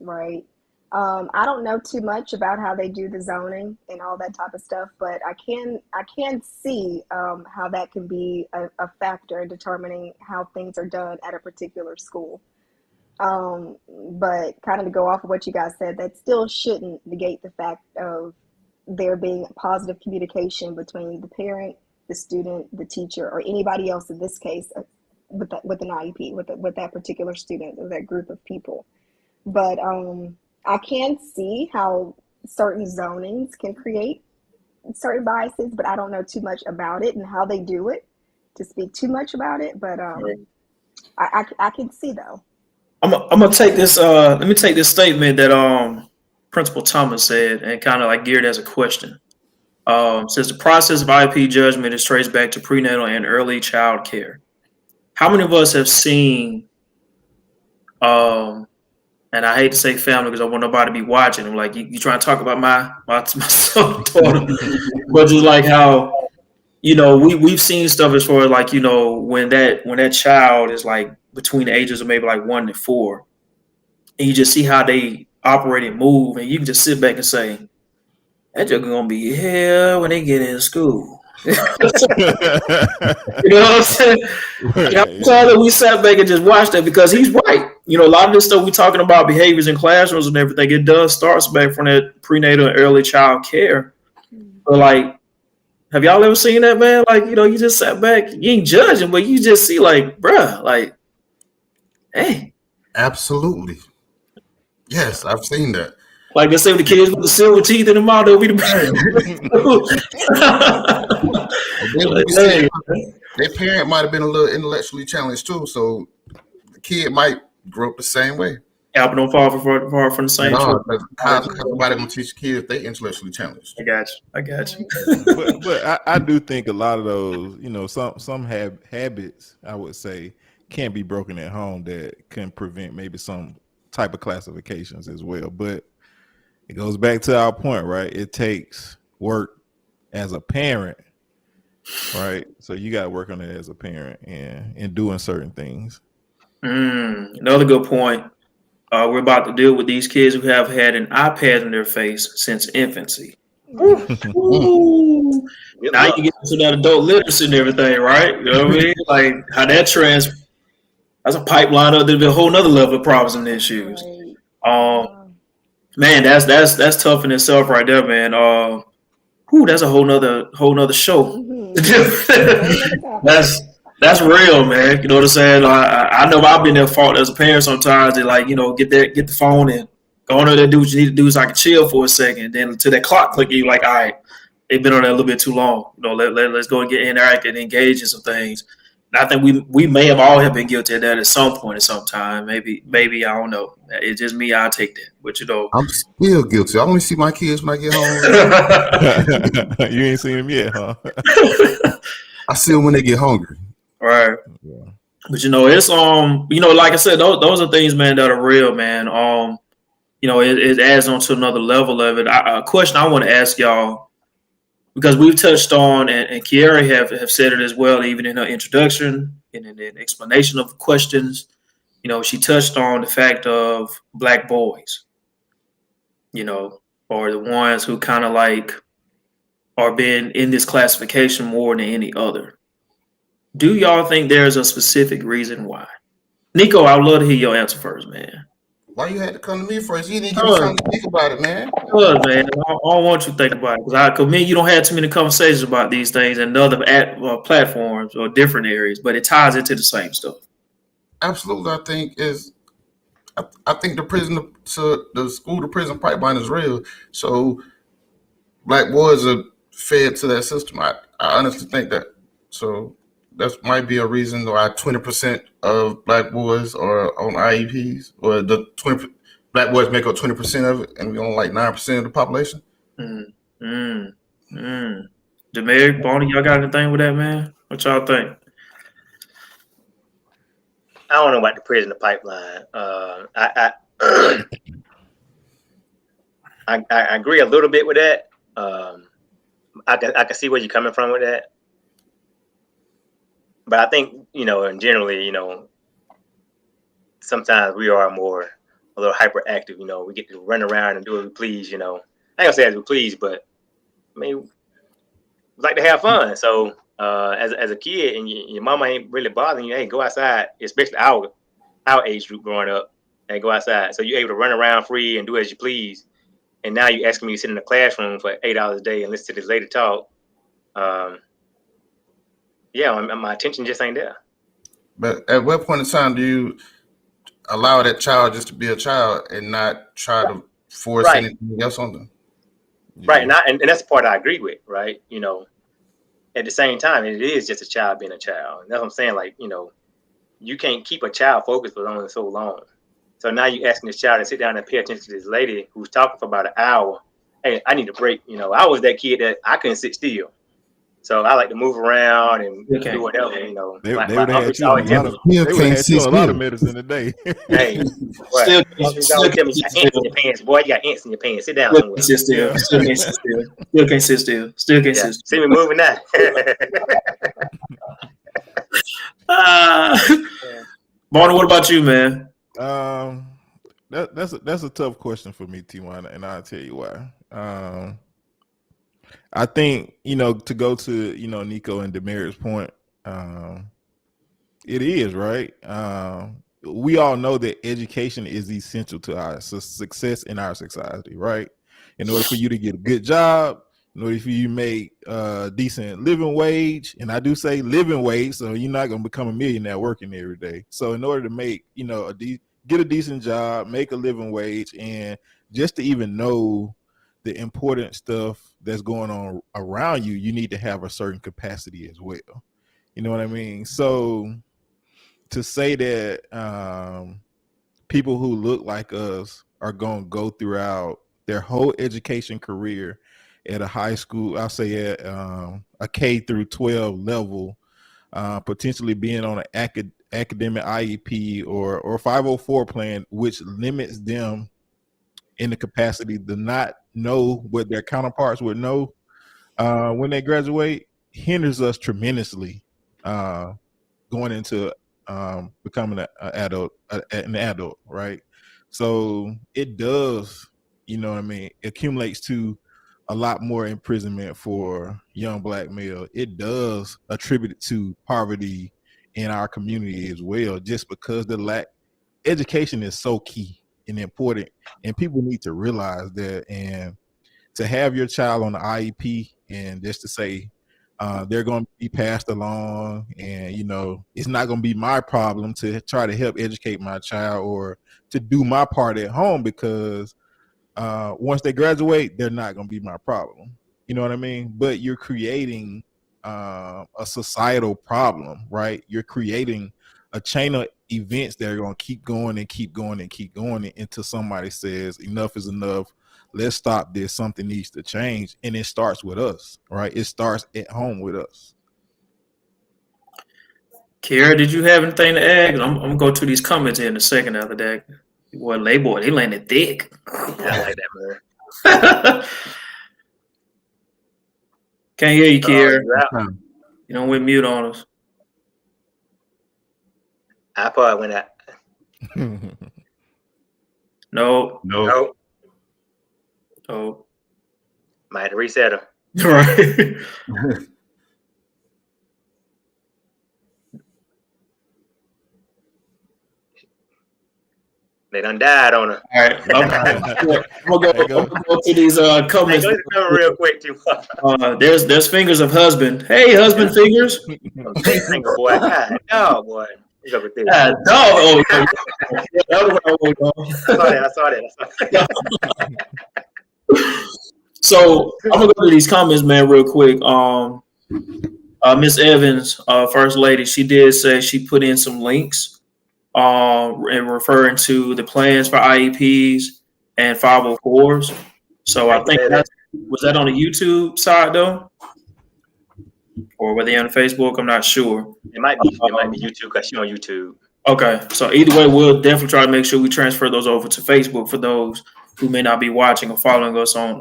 Right. I don't know too much about how they do the zoning and all that type of stuff, but I can see how that can be a factor in determining how things are done at a particular school. But kind of to go off of what you guys said, that still shouldn't negate the fact of there being positive communication between the parent, the student, the teacher, or anybody else in this case with an IEP, with that particular student or that group of people. But I can see how certain zonings can create certain biases, but I don't know too much about it and how they do it to speak too much about it. But I can see though. I'm gonna take this. Let me take this statement that Principal Thomas said and kind of like geared as a question. Says the process of IEP judgment is traced back to prenatal and early child care. How many of us have seen and I hate to say family because I want nobody to be watching. I'm like, you trying to talk about my son, daughter, but just like how, we've seen stuff as far as like, when that child is like between the ages of maybe like 1 to 4, and you just see how they operate and move, and you can just sit back and say, that just gonna be hell when they get in school. You know what I'm saying? I'm glad that we sat back and just watched that because he's right. A lot of this stuff we're talking about behaviors in classrooms and everything, it does starts back from that prenatal and early child care. But like, have y'all ever seen that, man? Like, you just sat back, you ain't judging, but you just see like, bruh, like, hey. Absolutely. Yes, I've seen that. Like they say, with the kids with the silver teeth in the mouth, they'll be the Their parent might have been a little intellectually challenged too, so the kid might grow up the same way. Apple don't fall far from the same tree. How's somebody gonna teach kids if they intellectually challenged? I got you. but I do think a lot of those, some have habits, I would say, can't be broken at home that can prevent maybe some type of classifications as well. But it goes back to our point, right? It takes work as a parent, right? So you got to work on it as a parent and doing certain things. Another good point. We're about to deal with these kids who have had an iPad in their face since infancy. Ooh. Now you get into that adult literacy and everything, right? You know what I mean? Like how that that's a pipeline of a whole nother level of problems and issues. Man, that's tough in itself right there, man. That's a whole nother show. That's real, man. You know what I'm saying? I know I've been at fault as a parent sometimes. They like, get the phone and go on there, do what you need to do so I can chill for a second. Then until that clock click, you like, all right, they've been on there a little bit too long. Let's go and get interactive and engage in some things. And I think we may have all have been guilty of that at some point, at some time. Maybe I don't know. It's just me. I'll take that. But I'm still guilty. I only see my kids when I get home. You ain't seen them yet, huh? I see them when they get hungry. Right. Yeah. But it's like I said, those are things, man, that are real, man. It adds on to another level of it. A question I want to ask y'all, because we've touched on, and Kiara have said it as well, even in her introduction and in the explanation of questions, she touched on the fact of Black boys, or the ones who kind of like are being in this classification more than any other. Do y'all think there's a specific reason why? Nico, I would love to hear your answer first, man. Why you had to come to me first? You didn't give me time to think about it, man. Good, man. I don't want you to think about it because me and you don't have too many conversations about these things and other platforms or different areas, but it ties into the same stuff. Absolutely, I think the school to prison pipeline is real. So Black boys are fed to that system. I honestly think that. So that might be a reason why 20% of Black boys are on IEPs, or the 20 Black boys make up 20% of it, and we only like 9% of the population. Demaric, Bonnie, y'all got anything with that, man? What y'all think? I don't know about the prison pipeline. I agree a little bit with that. I can see where you're coming from with that. But I think, and generally, sometimes we are a little hyperactive, we get to run around and do what we please, I ain't gonna say as we please, but I mean, we like to have fun. So as a kid and your mama ain't really bothering you, hey, go outside, especially our age group growing up, and go outside. So you're able to run around free and do as you please. And now you're asking me to sit in the classroom for 8 hours a day and listen to this lady talk. My attention just ain't there. But at what point in time do you allow that child just to be a child and not try to force anything else on them? Right, and that's the part I agree with, right? At the same time, it is just a child being a child. And that's what I'm saying, like, you can't keep a child focused for only so long. So now you're asking this child to sit down and pay attention to this lady who's talking for about an hour. Hey, I need a break. I was that kid that I couldn't sit still. So I like to move around and do whatever, They would have had you a lot of medicine today. Hey, still tell me you got ants in your pants, boy. You got ants in your pants. Sit down somewhere. Still can't sit still. Still can't sit still. See me moving now. Martin, what about you, man? That's a tough question for me, T1, and I'll tell you why. I think, to go to, Nico and Demeric's point, it is, right? We all know that education is essential to our success in our society, right? In order for you to get a good job, in order for you to make decent living wage, and I do say living wage, so you're not gonna become a millionaire working every day. So in order to make, get a decent job, make a living wage, and just to even know the important stuff that's going on around you, you need to have a certain capacity as well. You know what I mean? So to say that people who look like us are going to go throughout their whole education career at a high school, I'll say at a K through 12 level, potentially being on an academic IEP or 504 plan, which limits them in the capacity to not know what their counterparts would know when they graduate, hinders us tremendously going into becoming an adult, right? So it does, accumulates to a lot more imprisonment for young black male. It does attribute it to poverty in our community as well, just because education is so key and important, and people need to realize that. And to have your child on the IEP and just to say they're going to be passed along, and it's not going to be my problem to try to help educate my child or to do my part at home, because once they graduate, they're not going to be my problem. You know what I mean? But you're creating a societal problem, right? You're creating a chain of events that are going to keep going and keep going and keep going until somebody says enough is enough. Let's stop this. Something needs to change. And it starts with us, right? It starts at home with us. Kiara, did you have anything to add? I'm going to go to these comments here in a second after that. Boy, they landed thick. I like that, man. Can't hear you, Kiara. You don't went mute on us. iPod went out. No. Oh. Might have to reset her. Right. They done died on her. All right. I'm gonna go to these comments. Hey, go real quick too. There's fingers of husband. Hey, husband fingers. Big finger boy. God, no, boy. He's over there. I saw that. So I'm gonna go to these comments, man, real quick. Miss Evans, First Lady, she did say she put in some links and referring to the plans for IEPs and 504s. So I think was that on the YouTube side though, or were they on Facebook? I'm not sure. It might be YouTube because she's on YouTube. Okay, so either way, we'll definitely try to make sure we transfer those over to Facebook for those who may not be watching or following us on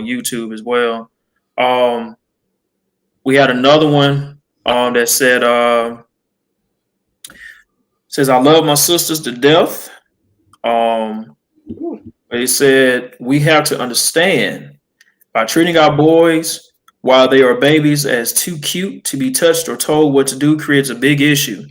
YouTube as well. We had another one that said. Says, I love my sisters to death. They said, we have to understand by treating our boys while they are babies as too cute to be touched or told what to do creates a big issue.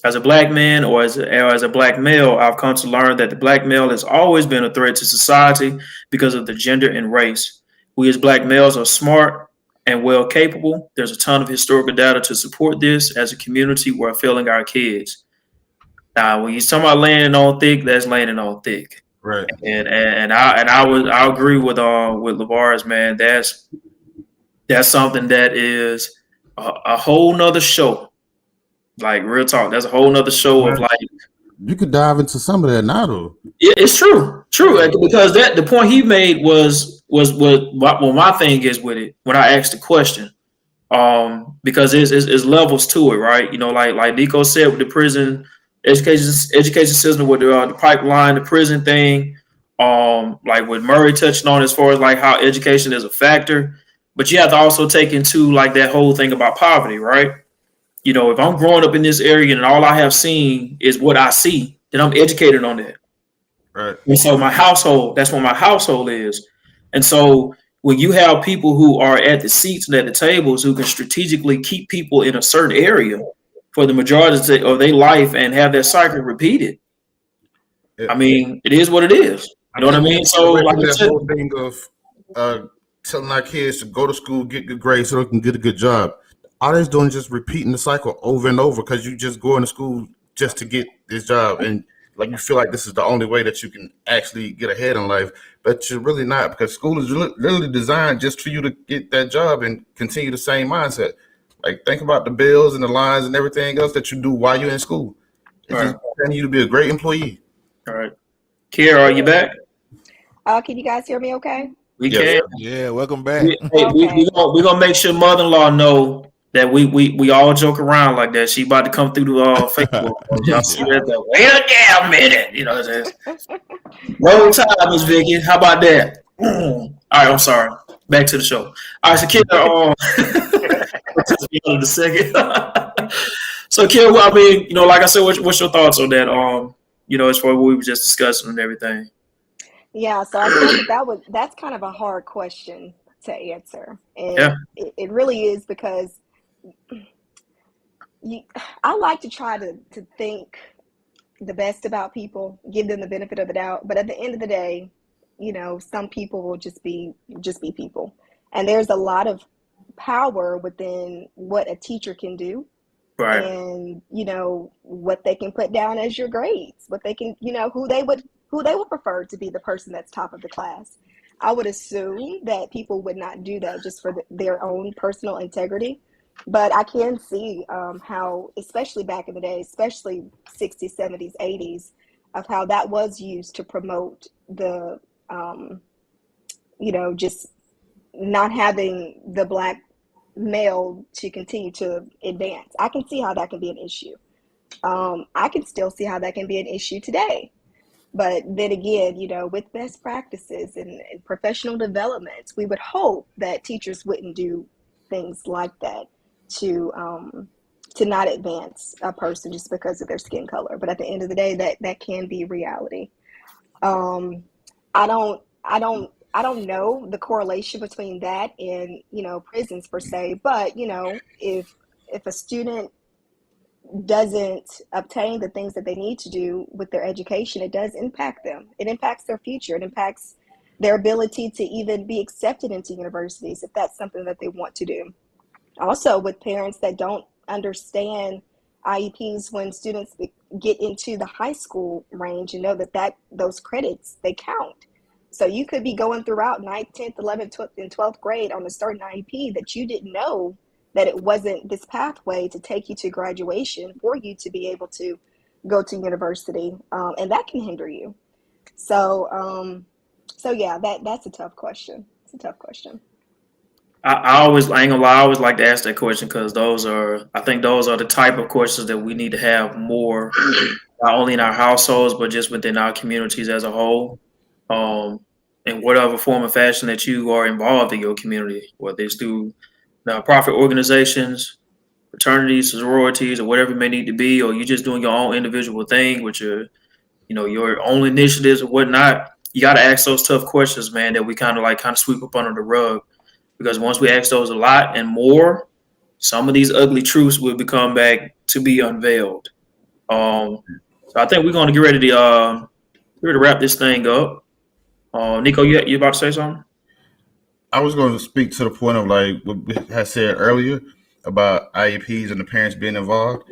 As a black man or as a black male, I've come to learn that the black male has always been a threat to society because of the gender and race. We as black males are smart and well capable. There's a ton of historical data to support this. As a community, we're failing our kids. Now, when you're talking about landing on thick, that's landing on thick, right? And I agree with LeVar's, man. That's something that is a whole nother show. Like real talk, that's a whole nother show of like. You could dive into some of that now, though. Yeah, it's true, because the point he made was what my thing is with it when I asked the question. Because it's levels to it, right? Like Nico said with the prison. Education system with the pipeline, the prison thing, like what Murray touched on as far as like how education is a factor, but you have to also take into like that whole thing about poverty, right? If I'm growing up in this area and all I have seen is what I see, then I'm educated on that. Right. And so that's what my household is. And so when you have people who are at the seats and at the tables who can strategically keep people in a certain area for the majority of their life and have that cycle repeated. I mean, it is what it is. You know what I mean? So, like I said, whole thing of telling our kids to go to school, get good grades so they can get a good job. All they're doing is just repeating the cycle over and over because you just going to school just to get this job. And like you feel like this is the only way that you can actually get ahead in life. But you're really not, because school is literally designed just for you to get that job and continue the same mindset. Like, think about the bills and the lines and everything else that you do while you're in school. It's just training you to be a great employee. All right. Kiera, are you back? Can you guys hear me okay? We can. Yeah, welcome back. We're gonna make sure mother-in-law know that we all joke around like that. She about to come through the Facebook. Y'all see that? Wait a minute. You know what I'm saying? Roll time, Miss Vicky. How about that? All right, I'm sorry. Back to the show. All right, so Kiera, the second. So Kiera, I mean, you know, like I said, what's your thoughts on that? You know, as far as what we were just discussing and everything. Yeah, so I think that's kind of a hard question to answer, and it really is, because I like to try to think the best about people, give them the benefit of the doubt, but at the end of the day, you know, some people will just be people, and there's a lot of power within what a teacher can do. Right. And you know what they can put down as your grades, what they can, you know, who they would prefer to be the person that's top of the class. I would assume that people would not do that just for their own personal integrity. But I can see how, especially back in the day, especially 60s, 70s, 80s, of how that was used to promote the, you know, just not having the Black male to continue to advance. I can see how that can be an issue. I can still see how that can be an issue today. But then again, you know, with best practices and professional development, we would hope that teachers wouldn't do things like that to not advance a person just because of their skin color. But at the end of the day, that can be reality. I don't know the correlation between that and, you know, prisons per se, but you know, if a student doesn't obtain the things that they need to do with their education, it does impact them. It impacts their future. It impacts their ability to even be accepted into universities if that's something that they want to do. Also, with parents that don't understand IEPs when students get into the high school range and know that those credits, they count. So you could be going throughout 9th, 10th, 11th, 12th, and 12th grade on a certain IEP that you didn't know that it wasn't this pathway to take you to graduation for you to be able to go to university, and that can hinder you. So, yeah, that's a tough question. It's a tough question. I ain't gonna lie, I always like to ask that question because I think those are the type of questions that we need to have more, not only in our households, but just within our communities as a whole. In whatever form or fashion that you are involved in your community, whether it's through nonprofit organizations, fraternities, sororities, or whatever it may need to be, or you just doing your own individual thing with your own initiatives or whatnot. You got to ask those tough questions, man, that we kind of sweep up under the rug. Because once we ask those a lot and more, some of these ugly truths will become back to be unveiled. So I think we're going to get ready to wrap this thing up. Nico, you about to say something? I was going to speak to the point of like what we had said earlier about IEPs and the parents being involved,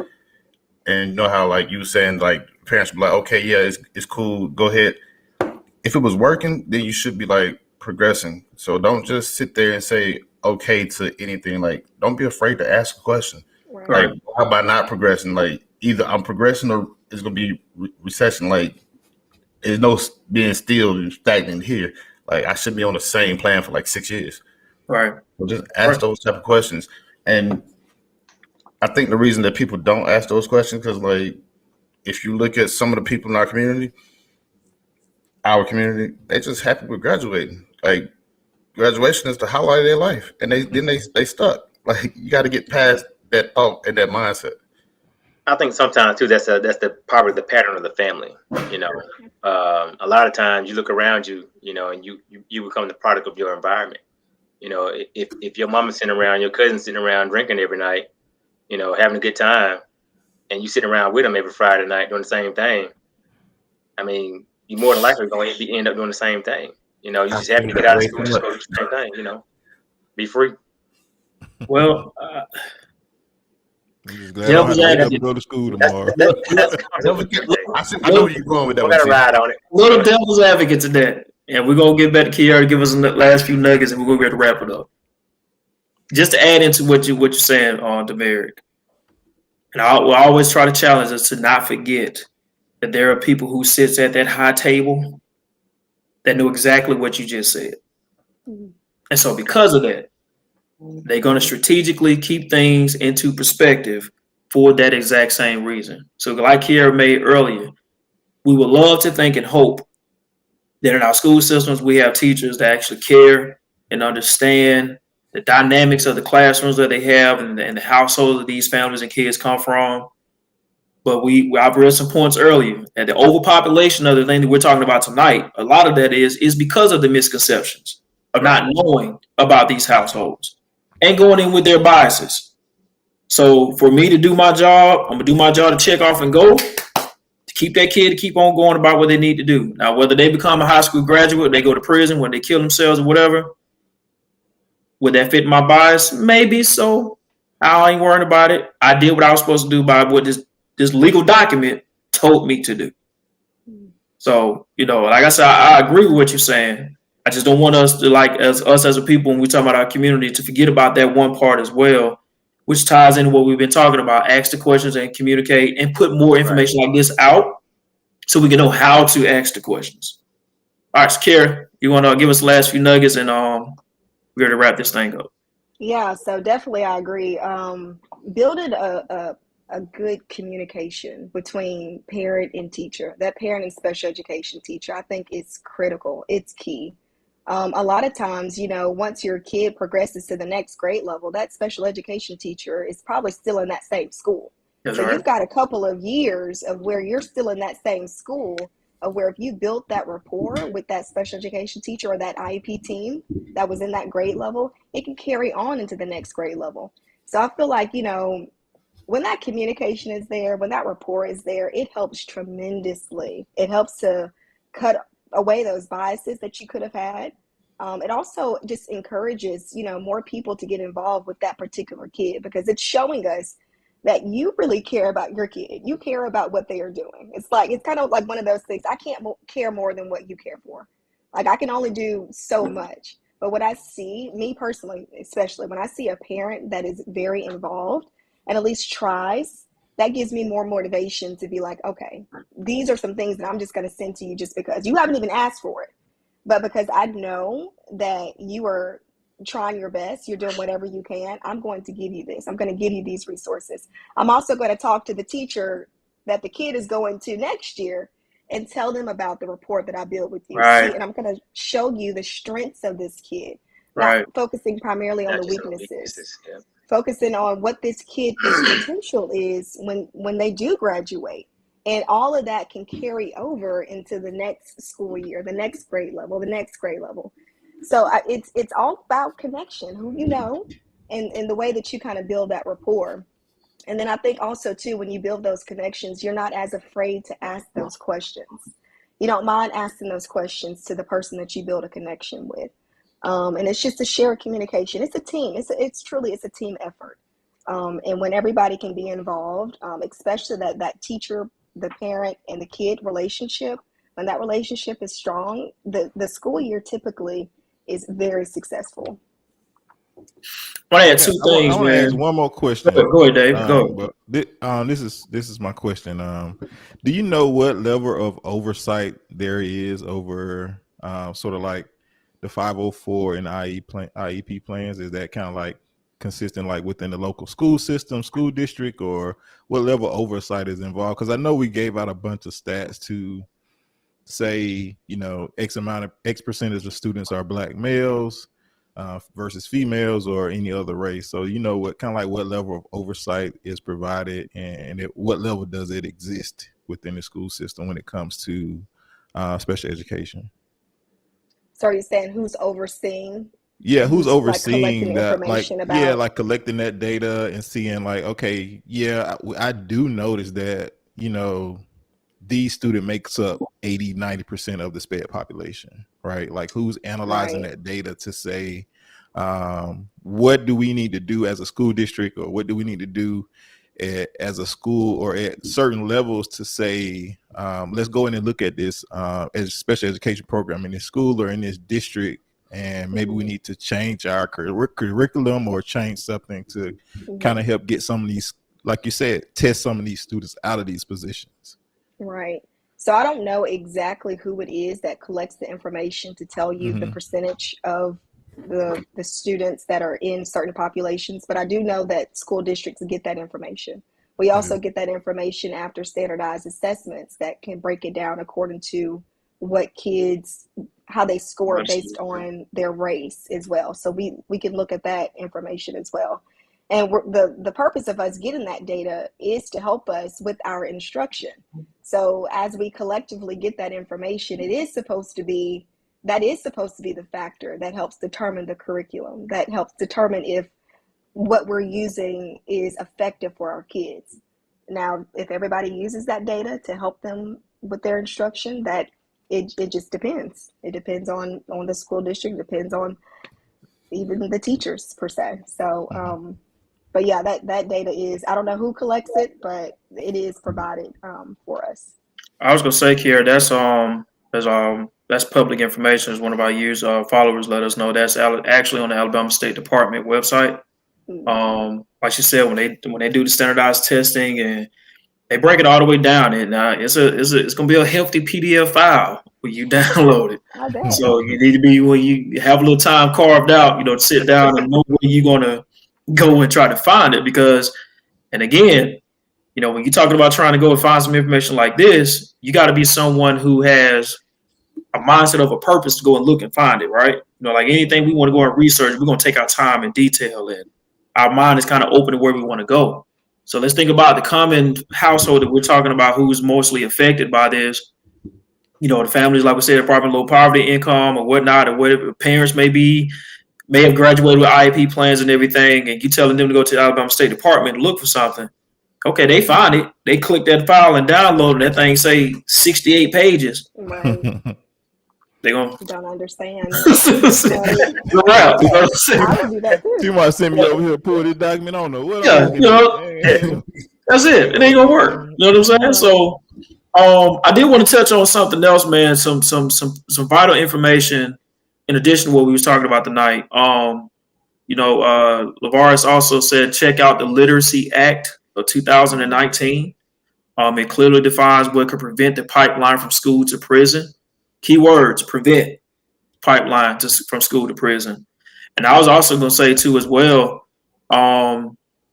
and you know how like you were saying like parents be like, okay, yeah, it's cool, go ahead. If it was working, then you should be like progressing. So don't just sit there and say okay to anything. Like, don't be afraid to ask a question. Right. Like, how about not progressing? Like, either I'm progressing or it's gonna be recession. Like, there's no being still and stagnant here. Like, I should be on the same plan for like 6 years. Right. So just ask those type of questions. And I think the reason that people don't ask those questions because, like, if you look at some of the people in our community, they just happy with graduating. Like, graduation is the highlight of their life, and they stuck. Like, you got to get past that thought and that mindset. I think sometimes too that's probably the pattern of the family. You know, a lot of times you look around you, you know, and you become the product of your environment. You know, if your mama's sitting around, your cousin's sitting around drinking every night, you know, having a good time, and you sitting around with them every Friday night doing the same thing, I mean, you more than likely going to end up doing the same thing. You know, you just happy to get out of school, just go do the same thing. You know, be free. Well, I'm just glad I don't have to wake up and go to school tomorrow. I know where you're going with that. We got to ride on it. Little devil's advocate to that. And we're going to get back to Kiara to give us the last few nuggets, and we're going to wrap it up. Just to add into what you're saying on Demeric. And I will always try to challenge us to not forget that there are people who sits at that high table that know exactly what you just said. And so because of that, they're going to strategically keep things into perspective for that exact same reason. So like Kiara made earlier, we would love to think and hope that in our school systems, we have teachers that actually care and understand the dynamics of the classrooms that they have and the households that these families and kids come from. But I've read some points earlier that the overpopulation of the thing that we're talking about tonight, a lot of that is because of the misconceptions of not knowing about these households and going in with their biases. So for me to do my job, I'm going to do my job to check off and go, to keep that kid to keep on going about what they need to do. Now, whether they become a high school graduate, they go to prison, when they kill themselves or whatever, would that fit my bias? Maybe so. I ain't worried about it. I did what I was supposed to do by what this legal document told me to do. So, like I said, I agree with what you're saying. I just don't want us to, as a people, when we talk about our community, to forget about that one part as well, which ties into what we've been talking about. Ask the questions and communicate and put more information like this out so we can know how to ask the questions. All right, so Kara, you want to give us the last few nuggets and we're going to wrap this thing up. Yeah, so definitely I agree. Building a good communication between parent and teacher, that parent and special education teacher, I think is critical. It's key. A lot of times, once your kid progresses to the next grade level, that special education teacher is probably still in that same school. That's so right. You've got a couple of years of where you're still in that same school, of where if you built that rapport with that special education teacher or that IEP team that was in that grade level, it can carry on into the next grade level. So I feel like, when that communication is there, when that rapport is there, it helps tremendously. It helps to cut away those biases that you could have had. It also just encourages, more people to get involved with that particular kid, because it's showing us that you really care about your kid. You care about what they are doing. It's kind of like one of those things. I can't care more than what you care for. Like, I can only do so much. But what I see, me personally, especially when I see a parent that is very involved and at least tries, that gives me more motivation to be like, okay, these are some things that I'm just going to send to you just because you haven't even asked for it. But because I know that you are trying your best, you're doing whatever you can, I'm going to give you this. I'm going to give you these resources. I'm also going to talk to the teacher that the kid is going to next year and tell them about the report that I built with you. Right. And I'm going to show you the strengths of this kid, right. not focusing primarily on Not the just weaknesses. Yeah. Focusing on what this kid's potential is when they do graduate. And all of that can carry over into the next school year, the next grade level, the next grade level. So it's all about connection, who you know, and the way that you kind of build that rapport. And then I think also, too, when you build those connections, you're not as afraid to ask those questions. You don't mind asking those questions to the person that you build a connection with. And it's just a shared communication. It's a team. It's truly a team effort. And when everybody can be involved, especially that teacher, the parent, and the kid relationship, when that relationship is strong, the school year typically is very successful. I want to add two things. I want to ask one more question. Go ahead, Dave. Go. But this is my question. Do you know what level of oversight there is over sort of like the 504 and IEP plans? Is that kind of like consistent, like within the local school system, school district, or what level of oversight is involved? Because I know we gave out a bunch of stats to say, X percentage of students are Black males versus females or any other race. So what level of oversight is provided, and at what level does it exist within the school system when it comes to special education? So are you saying who's overseeing? Yeah, who's overseeing that? Like collecting that data and seeing like, okay, I do notice that, these student makes up 80-90% of the SPED population, right? Like who's analyzing that data to say, what do we need to do as a school district, or what do we need to do as a school or at certain levels to say, let's go in and look at this as special education program in this school or in this district, and maybe we need to change our curriculum or change something to kind of help get some of these, like you said, test some of these students out of these positions. Right. So I don't know exactly who it is that collects the information to tell you the percentage of the students that are in certain populations, but I do know that school districts get that information. We also get that information after standardized assessments that can break it down according to what kids, how they score based on their race as well. So we can look at that information as well. And the purpose of us getting that data is to help us with our instruction. So as we collectively get that information, that is supposed to be the factor that helps determine the curriculum, that helps determine if what we're using is effective for our kids. Now, if everybody uses that data to help them with their instruction, that it just depends. It depends on the school district, depends on even the teachers per se. So, but yeah, that data is, I don't know who collects it, but it is provided for us. I was gonna say, Kiera, that's public information. As one of our followers let us know, that's actually on the Alabama State Department website. Like she said, when they do the standardized testing and they break it all the way down, and it's gonna be a hefty PDF file when you download it. So you need to be, when you have a little time carved out, to sit down and know where you're gonna go and try to find it. Because, and again, when you're talking about trying to go and find some information like this, you got to be someone who has a mindset of a purpose to go and look and find it, right? Like anything we want to go and research, we're going to take our time and detail it. Our mind is kind of open to where we want to go. So let's think about the common household that we're talking about, who's mostly affected by this. The families, like we said, probably low poverty income or whatnot, or whatever parents may have graduated with IEP plans and everything, and you telling them to go to the Alabama State Department and look for something. Okay, they find it. They click that file and download it. That thing say 68 pages. Right. They don't understand. You're right. I would do that too. You might send me over here to pull this document on the what? That's it. It ain't gonna work. You know what I'm saying? So, I did want to touch on something else, man. Some vital information in addition to what we was talking about tonight. Lavaris also said check out the Literacy Act of 2019. It clearly defines what could prevent the pipeline from school to prison. Keywords: prevent pipeline from school to prison. And I was also going to say too as well,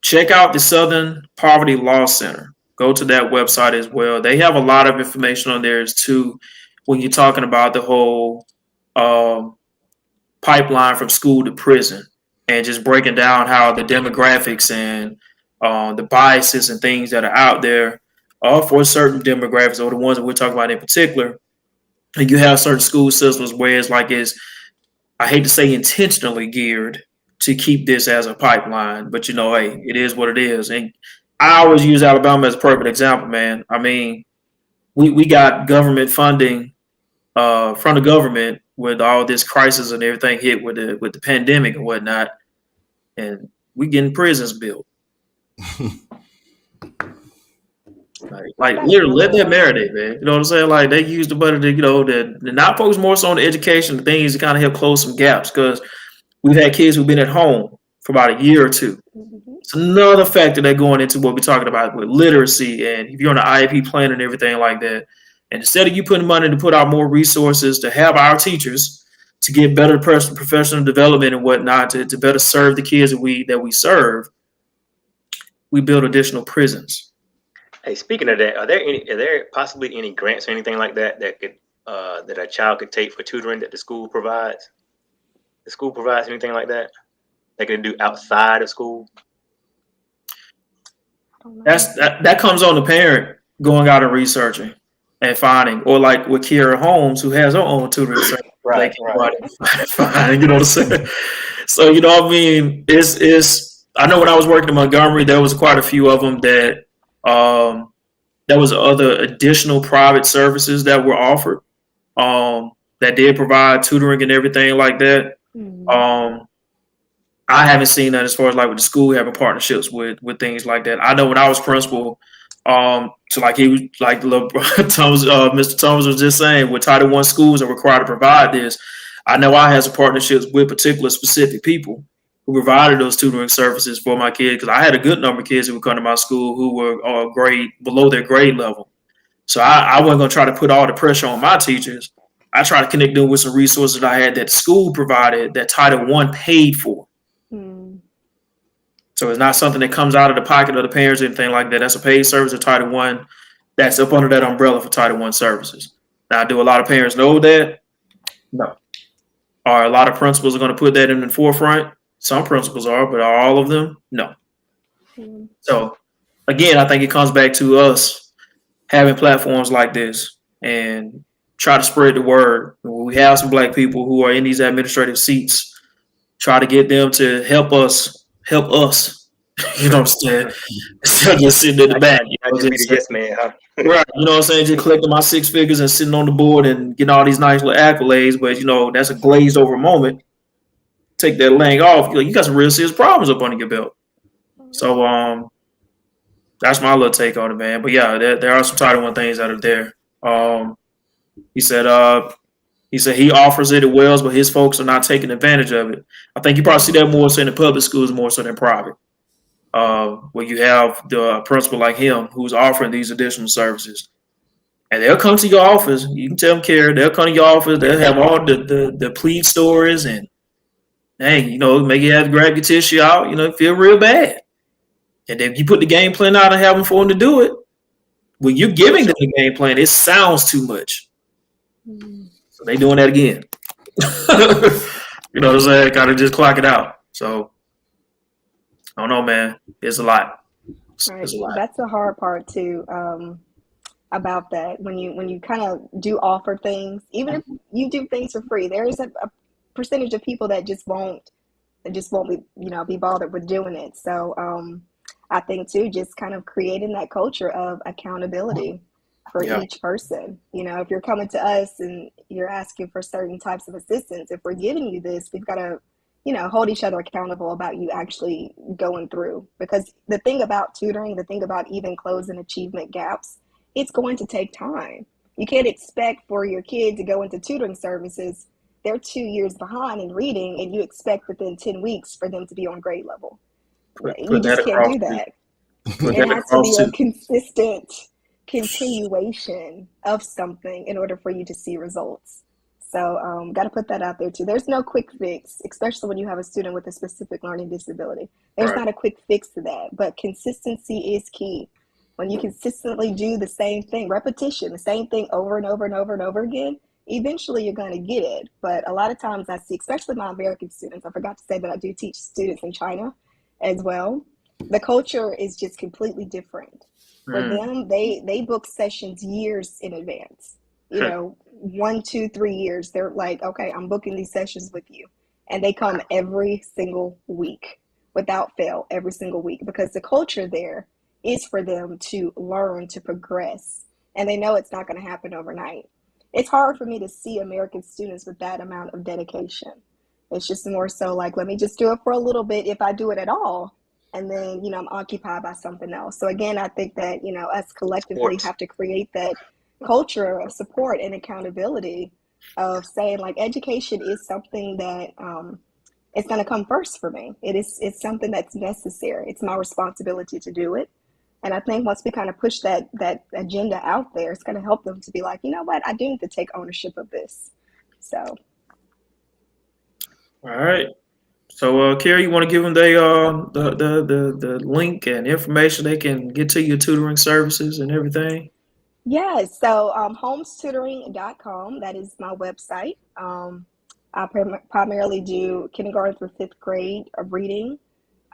check out the Southern Poverty Law Center. Go to that website as well. They have a lot of information on there too when you're talking about the whole pipeline from school to prison, and just breaking down how the demographics and the biases and things that are out there are for certain demographics, or the ones that we're talking about in particular. And you have certain school systems where I hate to say intentionally geared to keep this as a pipeline, but hey, it is what it is. And I always use Alabama as a perfect example, man. I mean, we got government funding from the government with all this crisis and everything hit with the pandemic and whatnot, and we getting prisons built. Like literally, let that marinate, man. You know what I'm saying? Like they use the money to, to not focus more so on the education, the things to kind of help close some gaps, because we've had kids who've been at home for about a year or two. It's another factor that going into what we're talking about with literacy, and if you're on an IEP plan and everything like that. And instead of you putting money to put out more resources to have our teachers to get better professional development and whatnot, to better serve the kids that we serve, we build additional prisons. Hey, speaking of that, are there possibly any grants or anything like that could that a child could take for tutoring that the school provides? The school provides anything like that they can do outside of school? That comes on the parent going out and researching and finding, or like with Kiera Holmes, who has her own tutoring service. Right. Find, you know what I'm saying? So I mean, it's. I know when I was working in Montgomery, there was quite a few of them that there was other additional private services that were offered that did provide tutoring and everything like that. Mm-hmm. I haven't seen that as far as like with the school having partnerships with things like that. I know when I was principal, so like he was like Thomas, Mr. Thomas was just saying, with Title I schools are required to provide this. I know I had some partnerships with particular specific people who provided those tutoring services for my kids, because I had a good number of kids who would come to my school who were grade below their grade level. So I wasn't going to try to put all the pressure on my teachers. I tried to connect them with some resources that I had that school provided that Title I paid for. So it's not something that comes out of the pocket of the parents or anything like that. That's a paid service of Title I that's up under that umbrella for Title I services. Now, do a lot of parents know that? No. Are a lot of principals are going to put that in the forefront? Some principals are, but are all of them? No. So, again, I think it comes back to us having platforms like this and try to spread the word. When we have some Black people who are in these administrative seats, try to get them to help us. You know what I'm saying? Instead of just sitting in the back. You know, just yes man, huh? Right. You know what I'm saying? Just collecting my 6 figures and sitting on the board and getting all these nice little accolades. But, you know, that's a glazed over moment. Take that laying off. You got some real serious problems up under your belt. So that's my little take on it, man. But, yeah, there are some Title I things that are there. He said he offers it at Wells, but his folks are not taking advantage of it. I think you probably see that more so in the public schools more so than private, where you have the principal like him who's offering these additional services. And they'll come to your office. You can tell them, Kara, they'll come to your office. They'll have all the plead stories and, dang, you know, make you have to grab your tissue out, you know, feel real bad. And then you put the game plan out and have them for them to do it. When you're giving them the game plan, it sounds too much. So they doing that again. You know what I'm saying? Gotta just clock it out. So I don't know, man. It's a lot. Right. That's the hard part too, about that. When you kind of do offer things, even if you do things for free, there is a percentage of people that just won't be, you know, be bothered with doing it. So I think too, just kind of creating that culture of accountability for each person. You know, if you're coming to us and you're asking for certain types of assistance, if we're giving you this, we've got to, you know, hold each other accountable about you actually going through. Because the thing about tutoring, the thing about even closing achievement gaps, it's going to take time. You can't expect for your kid to go into tutoring services. They're 2 years behind in reading, and you expect within 10 weeks for them to be on grade level. You just can't do that. It has to be a consistent continuation of something in order for you to see results. So got to put that out there too. There's no quick fix, especially when you have a student with a specific learning disability. There's not a quick fix to that, but consistency is key. When you consistently do the same thing, repetition, the same thing over and over and over and over again, eventually you're going to get it. But a lot of times I see, especially my American students, I forgot to say that I do teach students in China as well. The culture is just completely different. For them, they book sessions years in advance. You know, 1, 2, 3 years. They're like, okay, I'm booking these sessions with you. And they come every single week without fail, every single week, because the culture there is for them to learn, to progress. And they know it's not going to happen overnight. It's hard for me to see American students with that amount of dedication. It's just more so like, let me just do it for a little bit, if I do it at all. And then, you know, I'm occupied by something else. So again, I think that, you know, us collectively have to create that culture of support and accountability of saying, like, education is something that it's going to come first for me. It's something that's necessary. It's my responsibility to do it. And I think once we kind of push that agenda out there, it's going to help them to be like, you know what, I do need to take ownership of this. So. All right. So, Carrie, you want to give them the link and information they can get to your tutoring services and everything? Yes. So, homestutoring.com, that is my website. I primarily do kindergarten through 5th grade of reading.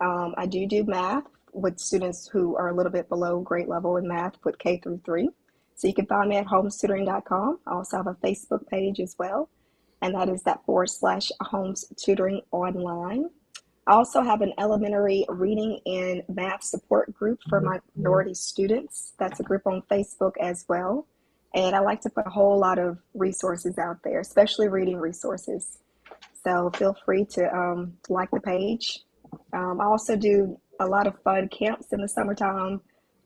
I do math with students who are a little bit below grade level in math with K through 3. So you can find me at homestutoring.com. I also have a Facebook page as well. And that is that /Homes Tutoring Online. I also have an elementary reading and math support group for minority students. That's a group on Facebook as well. And I like to put a whole lot of resources out there, especially reading resources. So feel free to like the page. I also do a lot of fun camps in the summertime,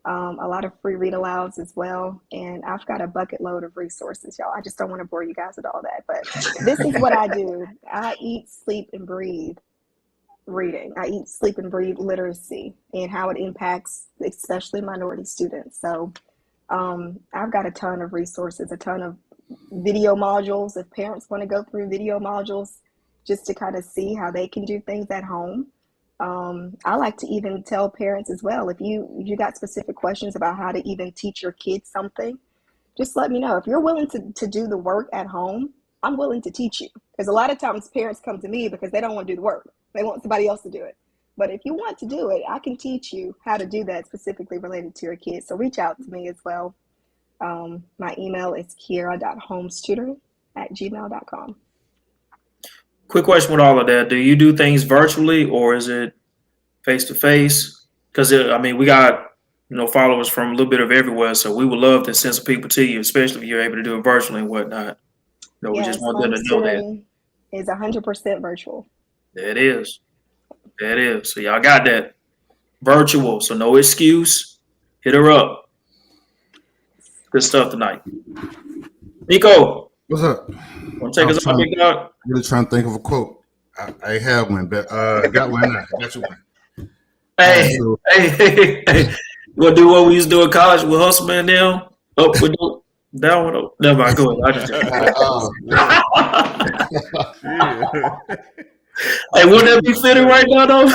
a lot of free read alouds as well. And I've got a bucket load of resources, y'all. I just don't want to bore you guys with all that, but this is what I do. I eat, sleep, and breathe reading. I eat, sleep, and breathe literacy and how it impacts especially minority students. So I've got a ton of resources, a ton of video modules. If parents want to go through video modules just to kind of see how they can do things at home. I like to even tell parents as well, if you got specific questions about how to even teach your kids something, just let me know. If you're willing to do the work at home, I'm willing to teach you. Because a lot of times parents come to me because they don't want to do the work. They want somebody else to do it. But if you want to do it, I can teach you how to do that specifically related to your kids. So reach out to me as well. My email is kiera.homestutoring@gmail.com. Quick question with all of that. Do you do things virtually or is it face-to-face? Because, we got, followers from a little bit of everywhere. So we would love to send some people to you, especially if you're able to do it virtually and whatnot. We just want them to know that. Is 100% virtual. There it is. So y'all got that. Virtual. So no excuse. Hit her up. Good stuff tonight. Nico. What's up? Want to take us off, big dog? Really trying to think of a quote. I have one, but I got one now. Got you one. Hey. You want to do what we used to do in college with Hustle Man now? Oh, we do that one. Oh, never mind. Go ahead. Hey, wouldn't that be fitting right now, though?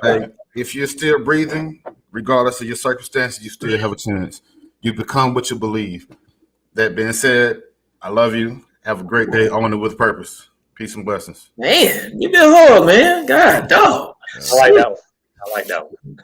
Hey, if you're still breathing, regardless of your circumstances, you still have a chance. You become what you believe. That being said, I love you. Have a great day. On it with purpose. Peace and blessings. Man, you been hard, man. God, dog. I like that one.